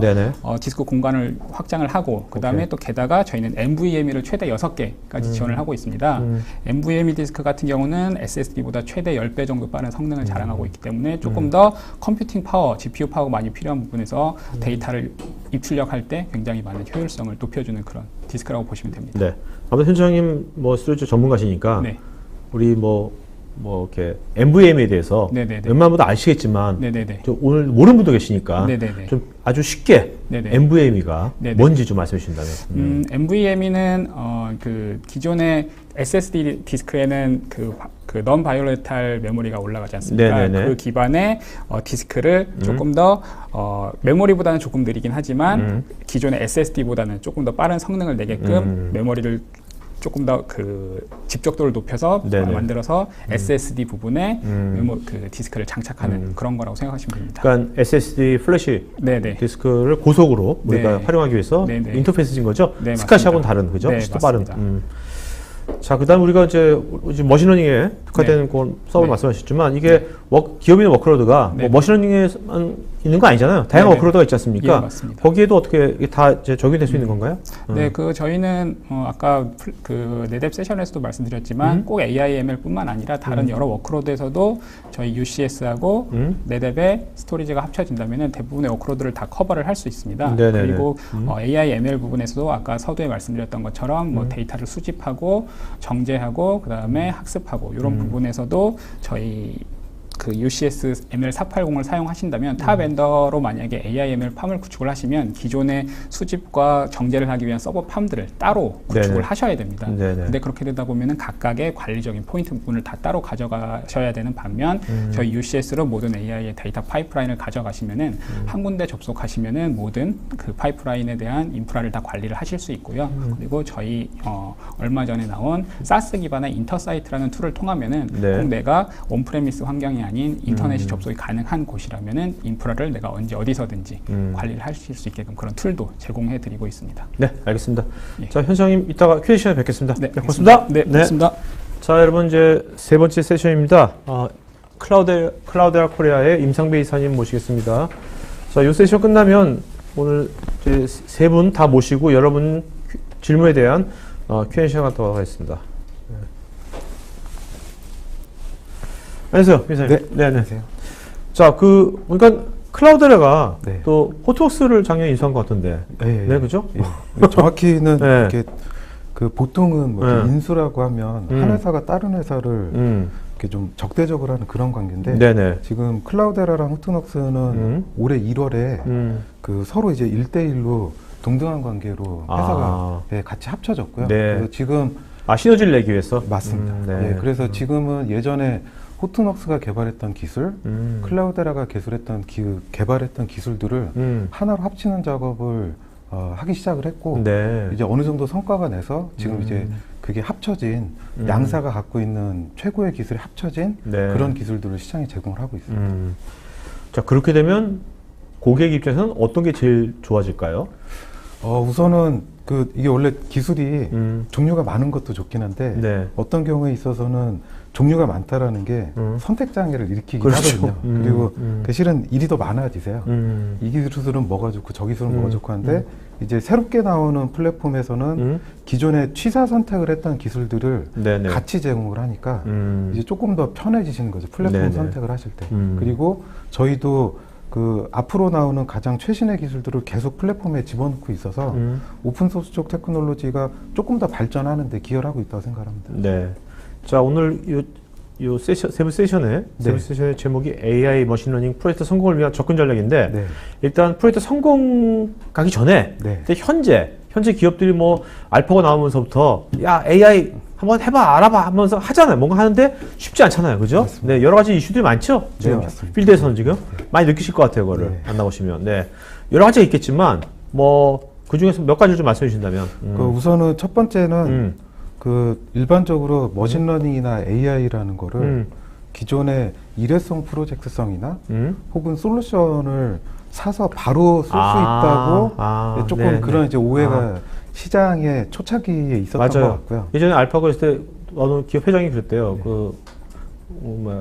디스크 공간을 확장을 하고 그 다음에 또 게다가 저희는 NVMe를 최대 6개까지 지원을 하고 있습니다. NVMe 디스크 같은 경우는 SSD보다 최대 10배 정도 빠른 성능을 자랑하고 있기 때문에 조금 더 컴퓨팅 파워, GPU 파워가 많이 필요한 부분에서 데이터를 입출력할 때 굉장히 많은 효율성을 높여주는 그런 디스크라고 보시면 됩니다. 네. 아무튼 현장님 뭐 스토리지 전문가시니까 우리 뭐 이렇게 NVMe에 대해서 웬만한 분도 아시겠지만 좀 오늘 모르는 분도 계시니까 좀 아주 쉽게 NVMe가 뭔지 좀 말씀해 주신다면. NVMe는 그 기존의 SSD 디스크에는 그 non volatile 메모리가 올라가지 않습니까? 그 기반의 디스크를 조금 더 메모리보다는 조금 느리긴 하지만 기존의 SSD보다는 조금 더 빠른 성능을 내게끔 메모리를 조금 더 그 집적도를 높여서 만들어서 SSD 부분에 그 디스크를 장착하는 그런 거라고 생각하시면 됩니다. 그러니까 SSD 플래시 디스크를 고속으로 우리가 활용하기 위해서 인터페이스인 거죠? 스카시하고는 다른, 그죠? 더 빠른. 자, 그 다음 우리가 이제 머신러닝에 특화된 서버 말씀하셨지만 이게 기업인의 워크로드가 뭐 머신러닝에만 있는 거 아니잖아요. 다양한 워크로드가 있지 않습니까? 거기에도 어떻게 다 이제 적용될 수 있는 건가요? 그 저희는 아까 그 네뎁 세션에서도 말씀드렸지만 꼭 AI/ML뿐만 아니라 다른 여러 워크로드에서도 저희 UCS하고 네뎁의 스토리지가 합쳐진다면은 대부분의 워크로드를 다 커버를 할 수 있습니다. 그리고 AI/ML 부분에서도 아까 서두에 말씀드렸던 것처럼 뭐 데이터를 수집하고 정제하고 그 다음에 학습하고 이런 부분에서도 저희 그 UCS ML480을 사용하신다면 타 벤더로 만약에 AI/ML 팜을 구축을 하시면 기존의 수집과 정제를 하기 위한 서버 팜들을 따로 구축을 하셔야 됩니다. 근데 그렇게 되다 보면은 각각의 관리적인 포인트 부분을 다 따로 가져가셔야 되는 반면 저희 UCS로 모든 AI의 데이터 파이프라인을 가져가시면은 한 군데 접속하시면은 모든 그 파이프라인에 대한 인프라를 다 관리를 하실 수 있고요. 그리고 저희 얼마 전에 나온 사스 기반의 인터사이트라는 툴을 통하면은 꼭 내가 온프레미스 환경이 아닌 인터넷이 접속이 가능한 곳이라면은 인프라를 내가 언제 어디서든지 관리를 하실 수 있게끔 그런 툴도 제공해 드리고 있습니다. 네, 알겠습니다. 자, 현장님 이따가 Q&A 시간에 뵙겠습니다. 고맙습니다. 네, 고맙습니다. 자, 여러분 이제 세 번째 세션입니다. 클라우데라 코리아의 임상배 이사님 모시겠습니다. 자, 이 세션 끝나면 오늘 이제 세 분 다 모시고 여러분 질문에 대한 Q&A 시간 갖도록 하겠습니다. 안녕하세요, 이사님. 네, 안녕하세요. 자, 그러니까 클라우데라가 또 호트웍스를 작년에 인수한 것 같은데, 그죠? 정확히는 이렇게 그 보통은 뭐 인수라고 하면 한 회사가 다른 회사를 이렇게 좀 적대적으로 하는 그런 관계인데, 지금 클라우데라랑 호트웍스는 올해 1월에 그 서로 이제 1대1로 동등한 관계로 회사가 같이 합쳐졌고요. 그래서 지금 시너지를 내기 위해서? 맞습니다. 그래서 지금은 예전에 호트웍스가 개발했던 기술, 클라우데라가 개발했던 기술들을 하나로 합치는 작업을 하기 시작을 했고, 이제 어느 정도 성과가 내서 지금 이제 그게 합쳐진 양사가 갖고 있는 최고의 기술이 합쳐진 그런 기술들을 시장에 제공을 하고 있습니다. 자, 그렇게 되면 고객 입장에서는 어떤 게 제일 좋아질까요? 우선은 이게 원래 기술이 종류가 많은 것도 좋긴 한데 어떤 경우에 있어서는 종류가 많다라는 게 선택 장애를 일으키긴 하거든요. 그리고 실은 일이 더 많아지세요. 이 기술은 뭐가 좋고 저 기술은 뭐가 좋고 하는데 이제 새롭게 나오는 플랫폼에서는 기존에 취사 선택을 했던 기술들을 네네. 같이 제공을 하니까 이제 조금 더 편해지시는 거죠. 플랫폼 네네. 선택을 하실 때. 그리고 저희도 그 앞으로 나오는 가장 최신의 기술들을 계속 플랫폼에 집어넣고 있어서 오픈소스 쪽 테크놀로지가 조금 더 발전하는 데 기여를 하고 있다고 생각합니다. 네. 자, 오늘 요 세부 세션의 제목이 AI 머신러닝 프로젝트 성공을 위한 접근 전략인데 네. 일단 프로젝트 성공 가기 전에 네. 현재 기업들이 뭐 알파고 나오면서부터 야 AI 한번 해봐 알아봐 하면서 하잖아요. 뭔가 하는데 쉽지 않잖아요. 그죠? 맞습니다. 네, 여러 가지 이슈들이 많죠. 지금 네, 필드에서는 지금 많이 느끼실 것 같아요. 그거를 네. 만나보시면 네. 여러 가지가 있겠지만 뭐 그 중에서 몇 가지를 좀 말씀해 주신다면 그 우선은 첫 번째는 그 일반적으로 머신러닝이나 AI라는 거를 기존의 일회성 프로젝트성이나 혹은 솔루션을 사서 바로 쓸 수 있다고 조금 네네. 그런 이제 오해가 시장의 초창기에 있었던 맞아요. 것 같고요. 예전에 알파고 했을 때 어느 기업 회장이 그랬대요. 네. 그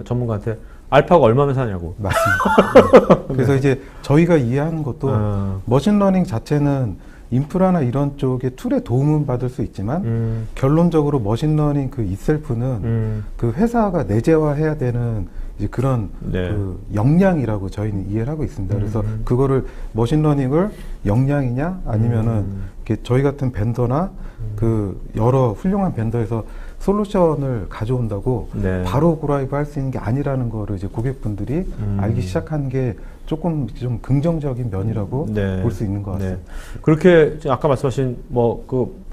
전문가한테 알파고 얼마면 사냐고. 맞습니다. 그래서 이제 저희가 이해하는 것도 머신러닝 자체는 인프라나 이런 쪽의 툴에 도움은 받을 수 있지만 결론적으로 머신러닝 그 itself는 그 회사가 내재화해야 되는 이제 그런 네. 그 역량이라고 저희는 이해를 하고 있습니다. 그래서 그거를 머신러닝을 역량이냐 아니면은 저희 같은 벤더나 그 여러 훌륭한 벤더에서 솔루션을 가져온다고 네. 바로 고라이브 할 수 있는 게 아니라는 거를 이제 고객분들이 알기 시작한 게 조금 좀 긍정적인 면이라고 네. 볼 수 있는 것 같습니다. 네. 그렇게 아까 말씀하신 뭐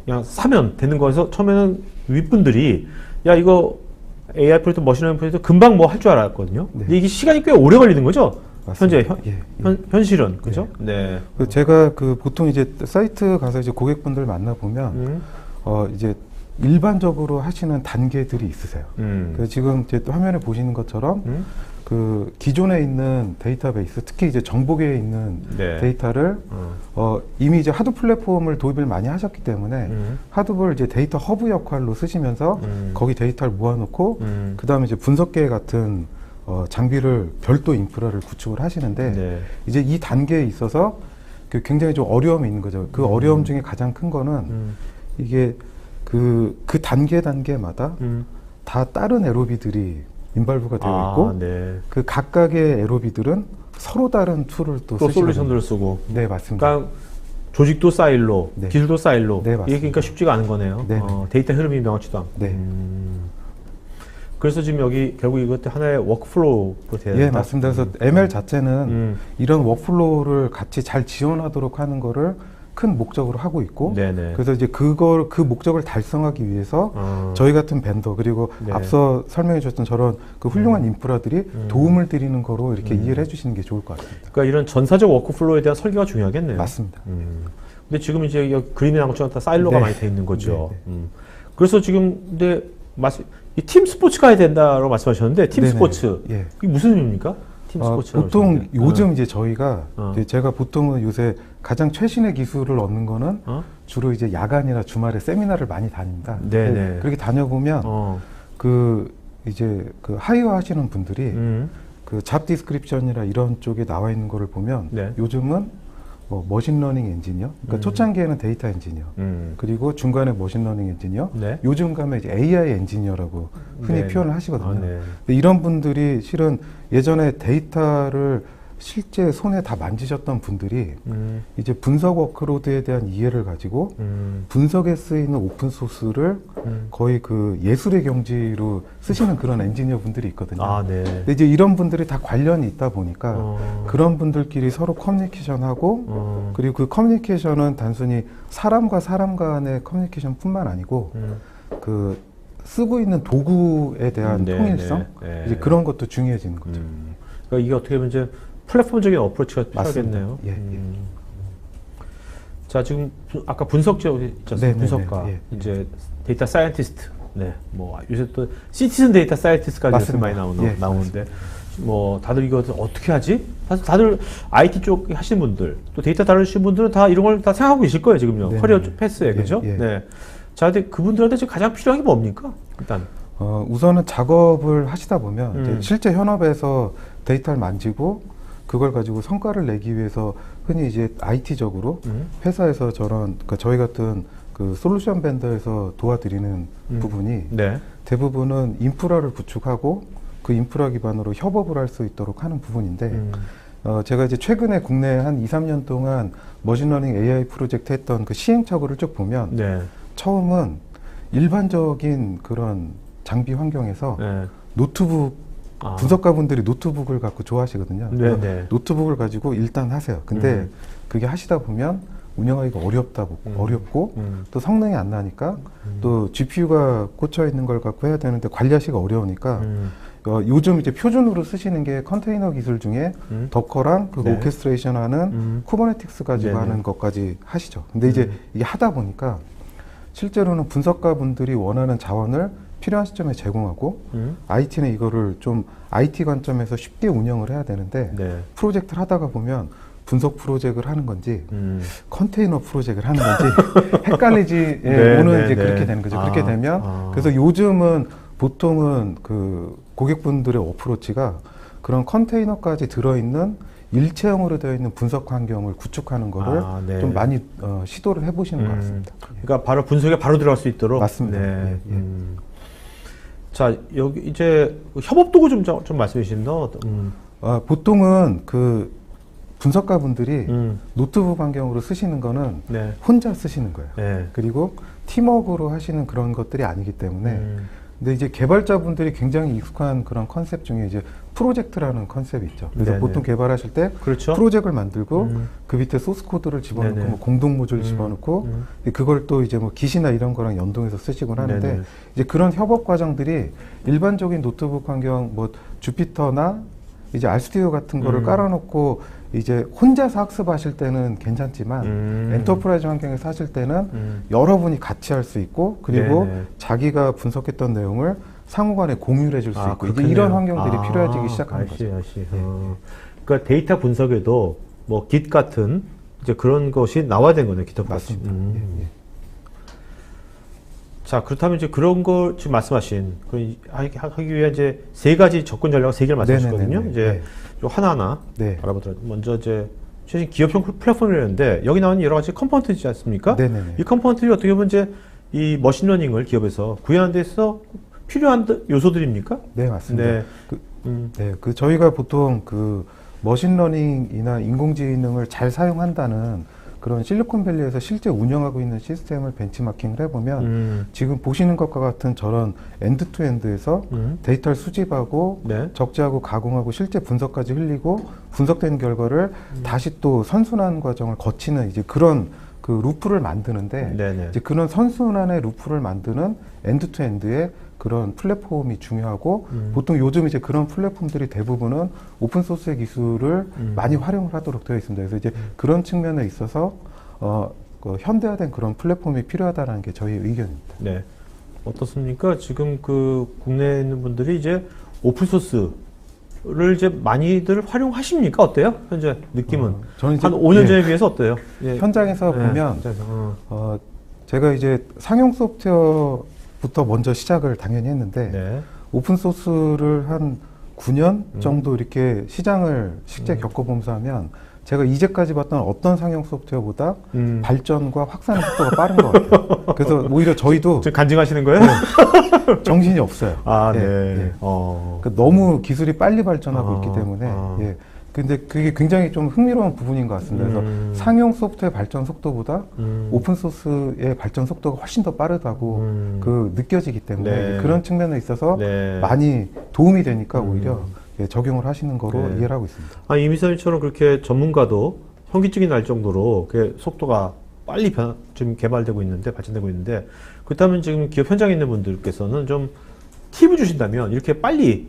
그냥 사면 되는 거에서 처음에는 윗분들이 야 이거 AI 프로젝트 머신러닝 프로젝트 금방 뭐 할 줄 알았거든요. 네. 근데 이게 시간이 꽤 오래 걸리는 거죠. 맞습니다. 현재 현실은 그죠? 네. 네. 제가 그 보통 이제 사이트 가서 이제 고객분들 만나 보면 이제 일반적으로 하시는 단계들이 있으세요. 그래서 지금 이제 또 화면에 보시는 것처럼 그 기존에 있는 데이터베이스, 특히 이제 정보계에 있는 네. 데이터를 이미 이제 하드 플랫폼을 도입을 많이 하셨기 때문에 하드볼 이제 데이터 허브 역할로 쓰시면서 거기 데이터를 모아놓고 그 다음에 이제 분석계 같은 장비를 별도 인프라를 구축을 하시는데 네. 이제 이 단계에 있어서 그 굉장히 좀 어려움이 있는 거죠. 그 어려움 중에 가장 큰 거는 이게 그 단계마다 다 다른 에로비들이 인발브가 되어 있고 네. 그 각각의 에로비들은 서로 다른 툴을 또 솔루션들을 쓰고 네 맞습니다. 그러니까 조직도 사일로, 네. 기술도 사일로 네, 이게 그러니까 쉽지가 않은 거네요. 네. 데이터 흐름이 명확치도 않고. 네. 그래서 지금 여기 결국 이것도 하나의 워크플로우로 돼야 예, 맞습니다. 그래서 ML 자체는 이런 워크플로우를 같이 잘 지원하도록 하는 거를 큰 목적으로 하고 있고 네네. 그래서 이제 그 목적을 달성하기 위해서 저희 같은 벤더 그리고 네. 앞서 설명해 주셨던 저런 그 훌륭한 인프라들이 도움을 드리는 거로 이렇게 이해를 해주시는 게 좋을 것 같습니다. 그러니까 이런 전사적 워크플로우에 대한 설계가 중요하겠네요. 맞습니다. 근데 지금 이제 그림이나 나온 것처럼 다 사일로가 네. 많이 돼 있는 거죠. 그래서 지금 근데 이 팀 스포츠 가야 된다고 말씀하셨는데 팀 네네. 스포츠 예. 이게 무슨 의미입니까? 팀 스포츠 보통 요즘 이제 저희가 이제 제가 보통은 요새 가장 최신의 기술을 얻는 거는 주로 이제 야간이나 주말에 세미나를 많이 다닙니다. 네네. 그렇게 다녀보면 그 이제 그 하이어 하시는 분들이 그 잡 디스크립션이나 이런 쪽에 나와 있는 거를 보면 네. 요즘은 뭐 머신러닝 엔지니어, 그러니까 초창기에는 데이터 엔지니어, 그리고 중간에 머신러닝 엔지니어, 네. 요즘 가면 이제 AI 엔지니어라고 흔히 네. 표현을 하시거든요. 네. 근데 이런 분들이 실은 예전에 데이터를 실제 손에 다 만지셨던 분들이 이제 분석 워크로드에 대한 이해를 가지고 분석에 쓰이는 오픈 소스를 거의 그 예술의 경지로 쓰시는 그런 엔지니어 분들이 있거든요. 네. 근데 이제 이런 분들이 다 관련이 있다 보니까 그런 분들끼리 서로 커뮤니케이션하고 그리고 그 커뮤니케이션은 단순히 사람과 사람 간의 커뮤니케이션뿐만 아니고 그 쓰고 있는 도구에 대한 통일성 이제 그런 것도 중요해지는 거죠. 그러니까 이게 어떻게 보면 이제 플랫폼적인 어프로치가 필요하겠네요. 예, 예. 자, 지금 아까 분석자 있잖아요. 분석가, 이제 데이터 사이언티스트, 네, 뭐 요새 또 시티즌 데이터 사이언티스트까지 요새 많이 나오는데, 뭐 다들 이거 어떻게 하지? 다들 IT 쪽 하시는 분들, 또 데이터 다루시는 분들은 다 이런 걸 다 생각하고 계실 거예요 지금요. 커리어 패스에 그죠? 네. 자, 근데 그분들한테 지금 가장 필요한 게 뭡니까? 일단. 우선은 작업을 하시다 보면 이제 실제 현업에서 데이터를 만지고 그걸 가지고 성과를 내기 위해서 흔히 이제 IT적으로 회사에서 저런 그러니까 저희 같은 그 솔루션 벤더에서 도와드리는 부분이 네. 대부분은 인프라를 구축하고 그 인프라 기반으로 협업을 할 수 있도록 하는 부분인데 제가 이제 최근에 국내에 한 2, 3년 동안 머신러닝 AI 프로젝트 했던 그 시행착오를 쭉 보면 네. 처음은 일반적인 그런 장비 환경에서 네. 노트북 분석가분들이 노트북을 갖고 좋아하시거든요. 네, 네. 노트북을 가지고 일단 하세요. 근데 그게 하시다 보면 운영하기가 어렵고 또 성능이 안 나니까 또 GPU가 꽂혀 있는 걸 갖고 해야 되는데 관리하기가 어려우니까 요즘 이제 표준으로 쓰시는 게 컨테이너 기술 중에 더커랑 그 네. 오케스트레이션 하는 쿠버네틱스 가지고 네네. 하는 것까지 하시죠. 근데 이제 이게 하다 보니까 실제로는 분석가 분들이 원하는 자원을 필요한 시점에 제공하고 IT는 이거를 좀 IT 관점에서 쉽게 운영을 해야 되는데 네. 프로젝트를 하다가 보면 분석 프로젝트를 하는 건지 컨테이너 프로젝트를 하는 건지 헷갈리지 네, 오는 네, 이제 네. 그렇게 되는 거죠. 그렇게 되면 그래서 요즘은 보통은 그 고객분들의 어프로치가 그런 컨테이너까지 들어있는 일체형으로 되어 있는 분석 환경을 구축하는 거를 네. 좀 많이 시도를 해보시는 것 같습니다. 그러니까 바로 분석에 바로 들어갈 수 있도록. 맞습니다. 네. 예, 예. 자, 여기 이제 협업 도구 좀 말씀해 주시면 보통은 그 분석가 분들이 노트북 환경으로 쓰시는 거는 네. 혼자 쓰시는 거예요. 네. 그리고 팀워크로 하시는 그런 것들이 아니기 때문에 근데 이제 개발자분들이 굉장히 익숙한 그런 컨셉 중에 이제 프로젝트라는 컨셉이 있죠. 그래서 네네. 보통 개발하실 때 그렇죠. 프로젝트를 만들고 그 밑에 소스 코드를 집어넣고 네네. 뭐 공동 모듈 집어넣고 그걸 또 이제 뭐 깃이나 이런 거랑 연동해서 쓰시곤 하는데 네네. 이제 그런 협업 과정들이 일반적인 노트북 환경 뭐 주피터나 이제 RStudio 같은 거를 깔아놓고 이제 혼자서 학습하실 때는 괜찮지만 엔터프라이즈 환경에서 하실 때는 여러분이 같이 할 수 있고 그리고 네네. 자기가 분석했던 내용을 상호간에 공유를 해줄 수 있고 이제 그렇겠네요. 이런 환경들이 필요해지기 시작하는 아시, 거죠. 아시. 그러니까 데이터 분석에도 뭐 깃 같은 이제 그런 것이 나와야 되는 거네요. 깃허브 같이. 맞습니다. 예. 자, 그렇다면 이제 그런 걸 지금 말씀하신 하기 위해 이제 세 가지 접근 전략 세 개를 말씀하셨거든요. 네네네네. 이제 네. 좀 하나하나 네. 알아보도록. 먼저 이제 최신 기업형 플랫폼이라는데 여기 나오는 여러 가지 컴포넌트 있지 않습니까? 네네네. 이 컴포넌트들이 어떻게 보면 이제 이 머신러닝을 기업에서 구현하는 데 있어 필요한 요소들입니까? 네, 맞습니다. 네. 그 저희가 보통 그 머신러닝이나 인공지능을 잘 사용한다는 그런 실리콘밸리에서 실제 운영하고 있는 시스템을 벤치마킹을 해보면 지금 보시는 것과 같은 저런 엔드투엔드에서 데이터를 수집하고 네. 적재하고 가공하고 실제 분석까지 흘리고 분석된 결과를 다시 또 선순환 과정을 거치는 이제 그런 그 루프를 만드는데 네네. 이제 그런 선순환의 루프를 만드는 엔드투엔드의 그런 플랫폼이 중요하고 보통 요즘 이제 그런 플랫폼들이 대부분은 오픈소스의 기술을 많이 활용을 하도록 되어 있습니다. 그래서 이제 그런 측면에 있어서 그 현대화된 그런 플랫폼이 필요하다는 게 저희 의견입니다. 네. 어떻습니까? 지금 그 국내에 있는 분들이 이제 오픈소스를 이제 많이들 활용하십니까? 어때요? 현재 느낌은? 저는 이제 한 5년 전에 비해서 어때요? 예. 현장에서 네, 보면 현장에서, 제가 이제 상용 소프트웨어부터 먼저 시작을 당연히 했는데 네. 오픈소스를 한 9년 정도 이렇게 시장을 실제 겪어보면서 하면 제가 이제까지 봤던 어떤 상용 소프트웨어보다 발전과 확산의 속도가 빠른 것 같아요. 그래서 오히려 저희도 지금 간증하시는 거예요? 정신이 없어요. 아, 예, 네. 예. 그러니까 너무 기술이 빨리 발전하고 있기 때문에 예. 근데 그게 굉장히 좀 흥미로운 부분인 것 같습니다. 그래서 상용 소프트웨어 발전 속도보다 오픈소스의 발전 속도가 훨씬 더 빠르다고 그 느껴지기 때문에 네. 그런 측면에 있어서 네. 많이 도움이 되니까 오히려 예, 적용을 하시는 거로 네. 이해를 하고 있습니다. 이미선님처럼 그렇게 전문가도 현기증이 날 정도로 속도가 빨리 지금 개발되고 있는데, 발전되고 있는데, 그렇다면 지금 기업 현장에 있는 분들께서는 좀 팁을 주신다면, 이렇게 빨리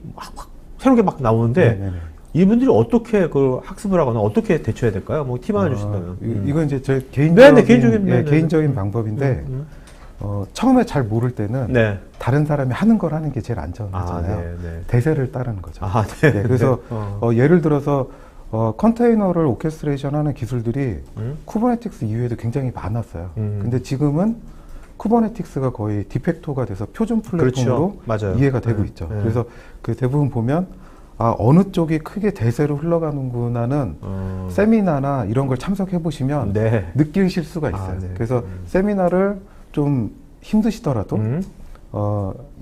새로운 게 막 나오는데, 네네네. 이분들이 어떻게 그 학습을 하거나 어떻게 대처해야 될까요? 뭐 팁 하나 주신다면. 이건 이제 제 개인적인, 개인적인, 개인적인 방법인데, 처음에 잘 모를 때는 네. 다른 사람이 하는 걸 하는 게 제일 안전하잖아요. 네. 대세를 따르는 거죠. 네. 네, 그래서 예를 들어서 컨테이너를 오케스트레이션 하는 기술들이 쿠버네틱스 이후에도 굉장히 많았어요. 근데 지금은 쿠버네틱스가 거의 디팩토가 돼서 표준 플랫폼으로 그렇죠. 맞아요. 이해가 되고 있죠. 그래서 그 대부분 보면 어느 쪽이 크게 대세로 흘러가는구나는 세미나나 이런 걸 참석해 보시면 네. 느끼실 수가 있어요. 네. 그래서 세미나를 좀 힘드시더라도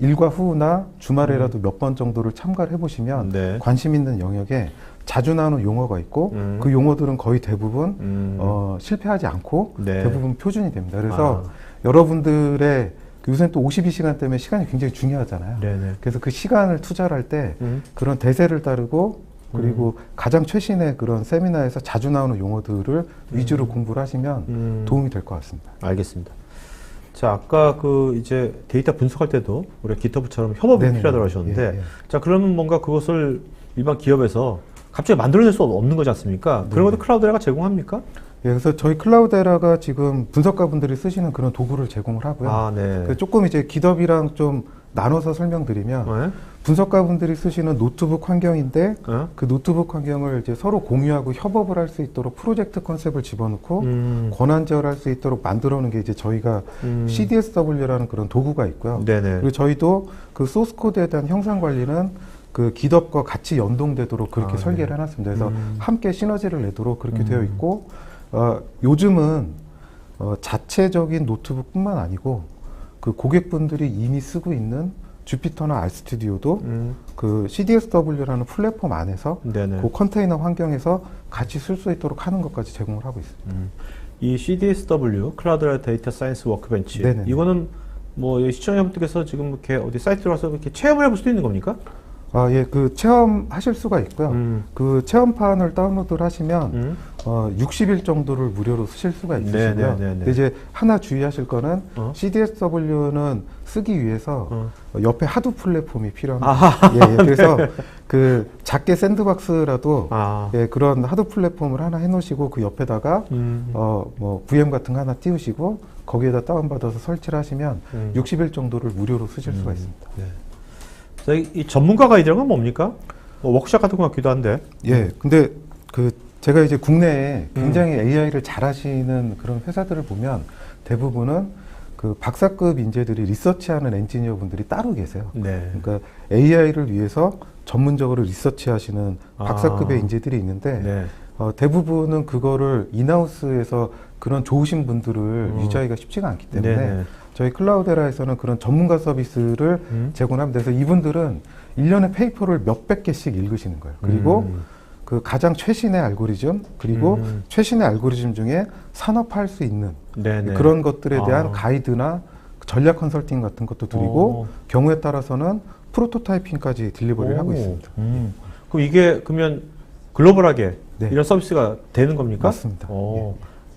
일과 후나 주말에라도 몇 번 정도를 참가를 해보시면 네. 관심 있는 영역에 자주 나오는 용어가 있고 그 용어들은 거의 대부분 실패하지 않고 네. 대부분 표준이 됩니다. 그래서 여러분들의 요새는 또 52시간 때문에 시간이 굉장히 중요하잖아요. 네네. 그래서 그 시간을 투자를 할 때 그런 대세를 따르고 그리고 가장 최신의 그런 세미나에서 자주 나오는 용어들을 위주로 공부를 하시면 도움이 될 것 같습니다. 알겠습니다. 자, 아까 그 이제 데이터 분석할 때도 우리 기터브처럼 협업이 네네네. 필요하다고 하셨는데, 예, 예. 자, 그러면 뭔가 그것을 일반 기업에서 갑자기 만들어낼 수 없는 거지 않습니까? 그런 것도 클라우드에다가 제공합니까? 예, 그래서 저희 클라우데라가 지금 분석가분들이 쓰시는 그런 도구를 제공을 하고요. 아, 네. 그 조금 이제 기덥이랑 좀 나눠서 설명드리면 네. 분석가분들이 쓰시는 노트북 환경인데 어? 그 노트북 환경을 이제 서로 공유하고 협업을 할 수 있도록 프로젝트 컨셉을 집어넣고 권한 제어를 할 수 있도록 만들어 놓은 게 이제 저희가 CDSW라는 그런 도구가 있고요. 네네. 그리고 저희도 그 소스 코드에 대한 형상 관리는 그 기덥과 같이 연동되도록 그렇게 설계를 해놨습니다. 그래서 함께 시너지를 내도록 그렇게 되어 있고 요즘은 자체적인 노트북뿐만 아니고 그 고객분들이 이미 쓰고 있는 주피터나 RStudi오도 그 CDSW라는 플랫폼 안에서 네네. 그 컨테이너 환경에서 같이 쓸 수 있도록 하는 것까지 제공을 하고 있습니다. 이 CDSW, 클라우드 데이터 사이언스 워크벤치, 네네. 이거는 뭐 시청자분들께서 지금 이렇게 어디 사이트로 와서 이렇게 체험을 해볼 수도 있는 겁니까? 예, 그 체험하실 수가 있고요. 그 체험판을 다운로드를 하시면 60일 정도를 무료로 쓰실 수가 있으시고요. 네네네네. 근데 이제 하나 주의하실 거는 CDSW는 쓰기 위해서 옆에 하드 플랫폼이 필요합니다. 예, 예. 그래서 그 작게 샌드박스라도 예, 그런 하드 플랫폼을 하나 해놓으시고 그 옆에다가 뭐 VM 같은 거 하나 띄우시고 거기에다 다운받아서 설치를 하시면 60일 정도를 무료로 쓰실 수가 있습니다. 네. 자, 이 전문가 가이드란 건 뭡니까? 뭐 워크숍 같은 것 같기도 한데. 예, 근데 그 제가 이제 국내에 굉장히 AI를 잘하시는 그런 회사들을 보면 대부분은 그 박사급 인재들이 리서치하는 엔지니어 분들이 따로 계세요. 네. 그러니까 AI를 위해서 전문적으로 리서치하시는 박사급의 인재들이 있는데 네. 대부분은 그거를 인하우스에서 그런 좋으신 분들을 유지하기가 쉽지가 않기 때문에 네네. 저희 클라우데라에서는 그런 전문가 서비스를 제공합니다. 그래서 이분들은 1년에 페이퍼를 몇백 개씩 읽으시는 거예요. 그리고 그 가장 최신의 알고리즘 그리고 최신의 알고리즘 중에 산업화할 수 있는 네네. 그런 것들에 대한 가이드나 전략 컨설팅 같은 것도 드리고 경우에 따라서는 프로토타이핑까지 딜리버리를 하고 있습니다. 그럼 이게 그러면 글로벌하게 네. 이런 서비스가 되는 겁니까? 맞습니다.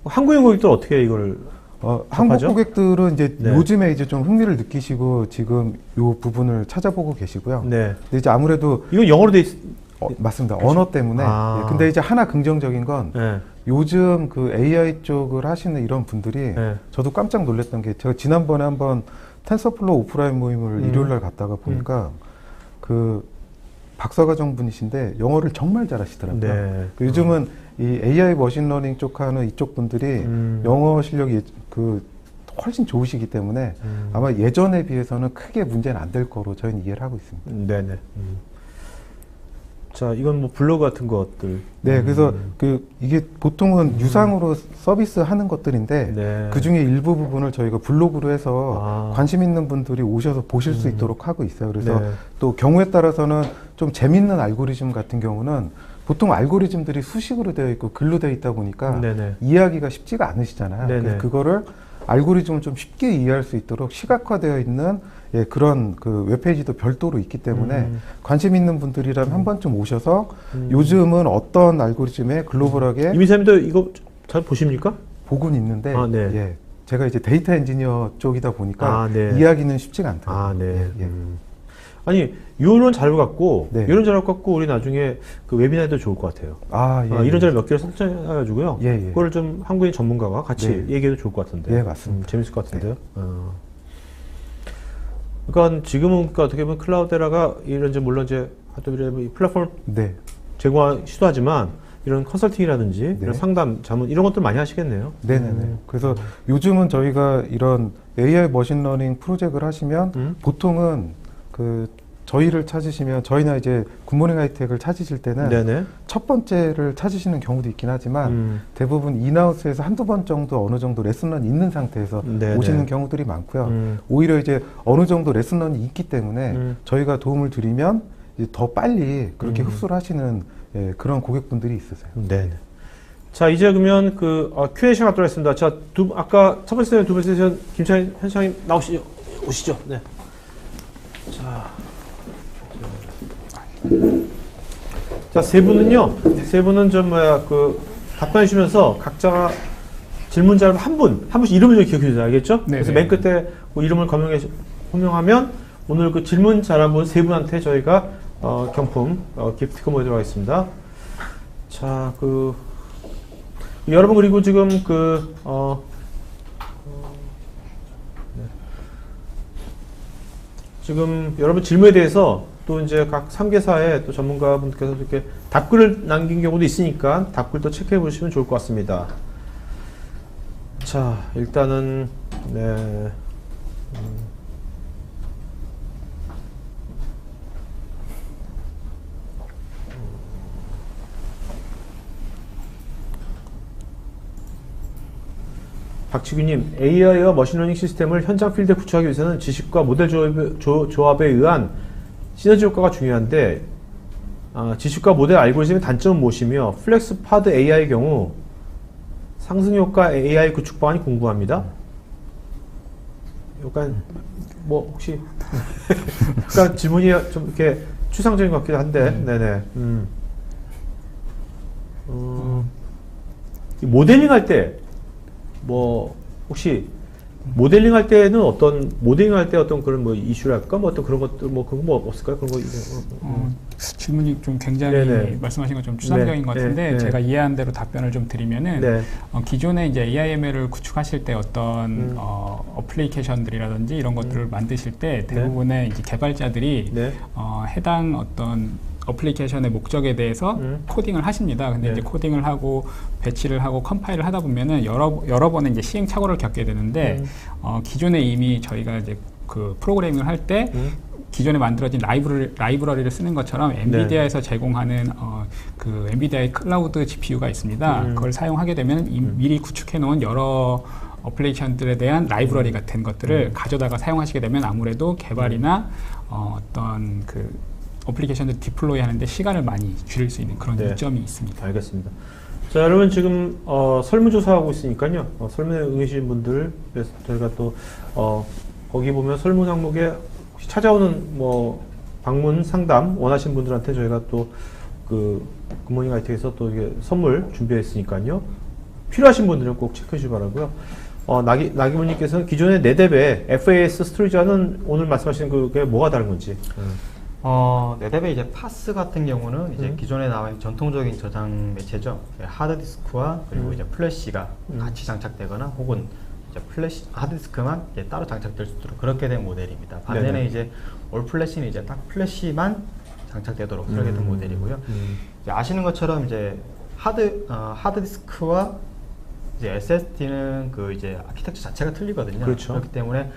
한국인 고객들 어떻게 이걸 한국 고객들은 이제 네. 요즘에 이제 좀 흥미를 느끼시고 지금 요 부분을 찾아보고 계시고요. 네. 근데 이제 아무래도 이건 영어로 돼 있... 맞습니다. 언어 때문에. 예, 근데 이제 하나 긍정적인 건 네. 요즘 그 AI 쪽을 하시는 이런 분들이 네. 저도 깜짝 놀랐던 게 제가 지난번에 한번 텐서플로우 오프라인 모임을 일요일 날 갔다가 보니까 그 박사과정 분이신데 영어를 정말 잘하시더라고요. 네. 요즘은 이 AI 머신러닝 쪽 하는 이쪽 분들이 영어 실력이 그 훨씬 좋으시기 때문에 아마 예전에 비해서는 크게 문제는 안 될 거로 저희는 이해를 하고 있습니다. 네네. 자, 이건 뭐 블로그 같은 것들. 네, 그래서 그 이게 보통은 유상으로 서비스 하는 것들인데 네. 그 중에 일부 부분을 저희가 블로그로 해서 관심 있는 분들이 오셔서 보실 수 있도록 하고 있어요. 그래서 네. 또 경우에 따라서는 좀 재밌는 알고리즘 같은 경우는 보통 알고리즘들이 수식으로 되어 있고 글로 되어 있다 보니까 네네. 이해하기가 쉽지가 않으시잖아요. 네네. 그래서 그거를 알고리즘을 좀 쉽게 이해할 수 있도록 시각화되어 있는 예, 그런 그 웹페이지도 별도로 있기 때문에 관심 있는 분들이라면 한 번쯤 오셔서 요즘은 어떤 알고리즘에 글로벌하게 이미쌤도 이거 잘 보십니까? 보고는 있는데 네. 예, 제가 이제 데이터 엔지니어 쪽이다 보니까 네. 이해하기는 쉽지가 않더라고요. 네. 예, 예. 아니 이런 자료 갖고 네. 이런 자료 갖고 우리 나중에 그 웨비나에도 좋을 것 같아요. 예, 이런 자료 몇 개를 설정해가지고요. 예, 예. 그걸 좀 한국인 전문가가 같이 네. 얘기해도 좋을 것 같은데. 예, 맞습니다. 재밌을 것 같은데요. 그러니까 지금은 그러니까 어떻게 보면 클라우데라가 이런 이제 물론 이제 플랫폼 네. 제공 시도하지만 이런 컨설팅이라든지 네. 이런 상담, 자문 이런 것들 많이 하시겠네요. 네네네. 그래서 요즘은 저희가 이런 AI 머신러닝 프로젝트를 하시면 보통은 그 저희를 찾으시면 저희나 이제 굿모닝 하이텍을 찾으실 때는 네네. 첫 번째를 찾으시는 경우도 있긴 하지만 대부분 인하우스에서 한두 번 정도 어느 정도 레슨런이 있는 상태에서 네네. 오시는 경우들이 많고요. 오히려 이제 어느 정도 레슨런이 있기 때문에 저희가 도움을 드리면 이제 더 빨리 그렇게 흡수를 하시는 예, 그런 고객분들이 있으세요. 네네. 자, 이제 그러면 그 Q&A 시간 갖도록 하겠습니다. 자, 아까 첫 번째 세션, 두 번째 세션 김창희 현장님 오시죠. 네. 자, 세 분은 좀 답변해 주시면서 각자가 질문자를 한 분씩 이름을 좀 기억해 주세요. 알겠죠? 네네. 그래서 맨 끝에 그 이름을 호명하면 오늘 그 질문 잘한 분 세 분한테 저희가 경품 기프티콘 보내도록 하겠습니다. 자, 여러분 그리고 지금 네. 지금 여러분 질문에 대해서 또 이제 각 3개사의 또 전문가분께서 이렇게 답글을 남긴 경우도 있으니까 답글도 체크해 보시면 좋을 것 같습니다. 자, 일단은 네. 박치규님, AI와 머신러닝 시스템을 현장 필드에 구축하기 위해서는 지식과 모델 조합에 의한 시너지 효과가 중요한데 지식과 모델 알고리즘의 단점은 무엇이며 플렉스파드 AI의 경우 상승효과 AI 구축 방안이 궁금합니다. 약간 뭐 혹시 약간 질문이 좀 이렇게 추상적인 것 같기도 한데, 네네. 모델링 할 때 뭐 혹시 모델링 할 때는 어떤 그런 뭐 이슈랄까 뭐 어떤 그런 것들 뭐 그런 거 없을까요? 그런 거 질문이 좀 굉장히 네네. 말씀하신 것 좀 추상적인 것 같은데 제가 이해한 대로 답변을 좀 드리면은 기존에 이제 AIML을 구축하실 때 어떤 어플리케이션들이라든지 이런 것들을 만드실 때 대부분의 이제 개발자들이 해당 어떤 어플리케이션의 목적에 대해서 코딩을 하십니다. 근데 이제 코딩을 하고 배치를 하고 컴파일을 하다 보면은 여러 번의 이제 시행착오를 겪게 되는데 기존에 이미 저희가 이제 그 프로그래밍을 할 때 기존에 만들어진 라이브러리를 쓰는 것처럼 엔비디아에서 제공하는 그 엔비디아의 클라우드 GPU가 있습니다. 그걸 사용하게 되면 미리 구축해 놓은 여러 어플리케이션들에 대한 라이브러리 같은 것들을 가져다가 사용하시게 되면 아무래도 개발이나 어떤 그 어플리케이션을 디플로이 하는데 시간을 많이 줄일 수 있는 그런 이점이 있습니다. 알겠습니다. 자, 여러분 지금 설문조사하고 있으니까요. 설문에 응해주신 분들 그래서 저희가 또 거기 보면 설문 항목에 혹시 찾아오는 뭐 방문 상담 원하시는 분들한테 저희가 또 그 굿모닝 하이텍에서 또 이게 선물 준비했으니까요. 필요하신 분들은 꼭 체크해 주시기 바라고요. 나기문님께서는 기존의 네뎁의 FAS 스토리지와는 오늘 말씀하시는 그게 뭐가 다른 건지. 네뎁의 이제 파스 같은 경우는 이제 기존에 나와 있는 전통적인 저장 매체죠. 하드디스크와 그리고 이제 플래시가 같이 장착되거나 혹은 이제 하드디스크만 이제 따로 장착될 수 있도록 그렇게 된 모델입니다. 반면에 이제 올 플래시는 이제 딱 플래시만 장착되도록 그렇게 된 모델이고요. 이제 아시는 것처럼 이제 하드디스크와 이제 SSD는 그 이제 아키텍처 자체가 틀리거든요. 그렇죠. 그렇기 때문에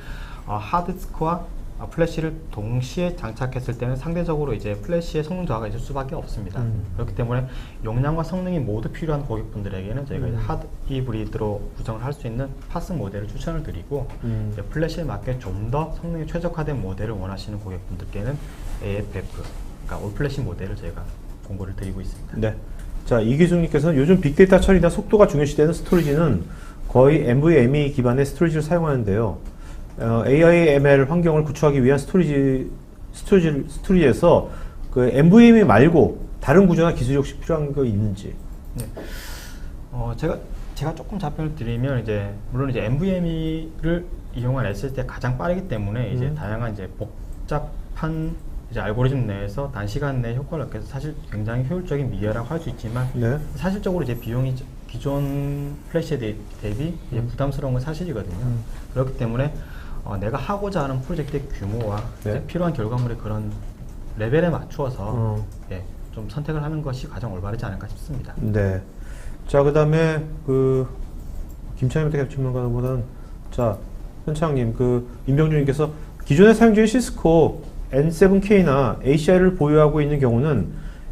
하드디스크와 플래시를 동시에 장착했을 때는 상대적으로 이제 플래시의 성능 저하가 있을 수밖에 없습니다. 그렇기 때문에 용량과 성능이 모두 필요한 고객분들에게는 저희가 이제 하드 이브리드로 구성을 할 수 있는 파스 모델을 추천을 드리고 이제 플래시에 맞게 좀 더 성능이 최적화된 모델을 원하시는 고객분들께는 AFF, 그러니까 올 플래시 모델을 저희가 공고를 드리고 있습니다. 네. 자, 이기중님께서는 요즘 빅데이터 처리나 속도가 중요시되는 스토리지는 거의 NVMe 기반의 스토리지를 사용하는데요. AIML 환경을 구축하기 위한 스토리지에서 그 NVMe 말고 다른 구조나 기술이 혹시 필요한 거 있는지? 네. 제가 조금 답변을 드리면 이제 물론 이제 NVMe를 이용한 SSD가 가장 빠르기 때문에 이제 다양한 이제 복잡한 이제 알고리즘 내에서 단시간 내에 효과를 얻기 위해서 사실 굉장히 효율적인 미디어라고 할 수 있지만 사실적으로 이제 비용이 기존 플래시에 대비 이제 부담스러운 건 사실이거든요. 그렇기 때문에 내가 하고자 하는 프로젝트의 규모와 필요한 결과물의 그런 레벨에 맞추어서 좀 선택을 하는 것이 가장 올바르지 않을까 싶습니다. 네. 자, 그 다음에 김창희부터 질문가보다는 자, 현창님, 임병준님께서 기존에 사용 중인 시스코 N7K나 ACI를 보유하고 있는 경우는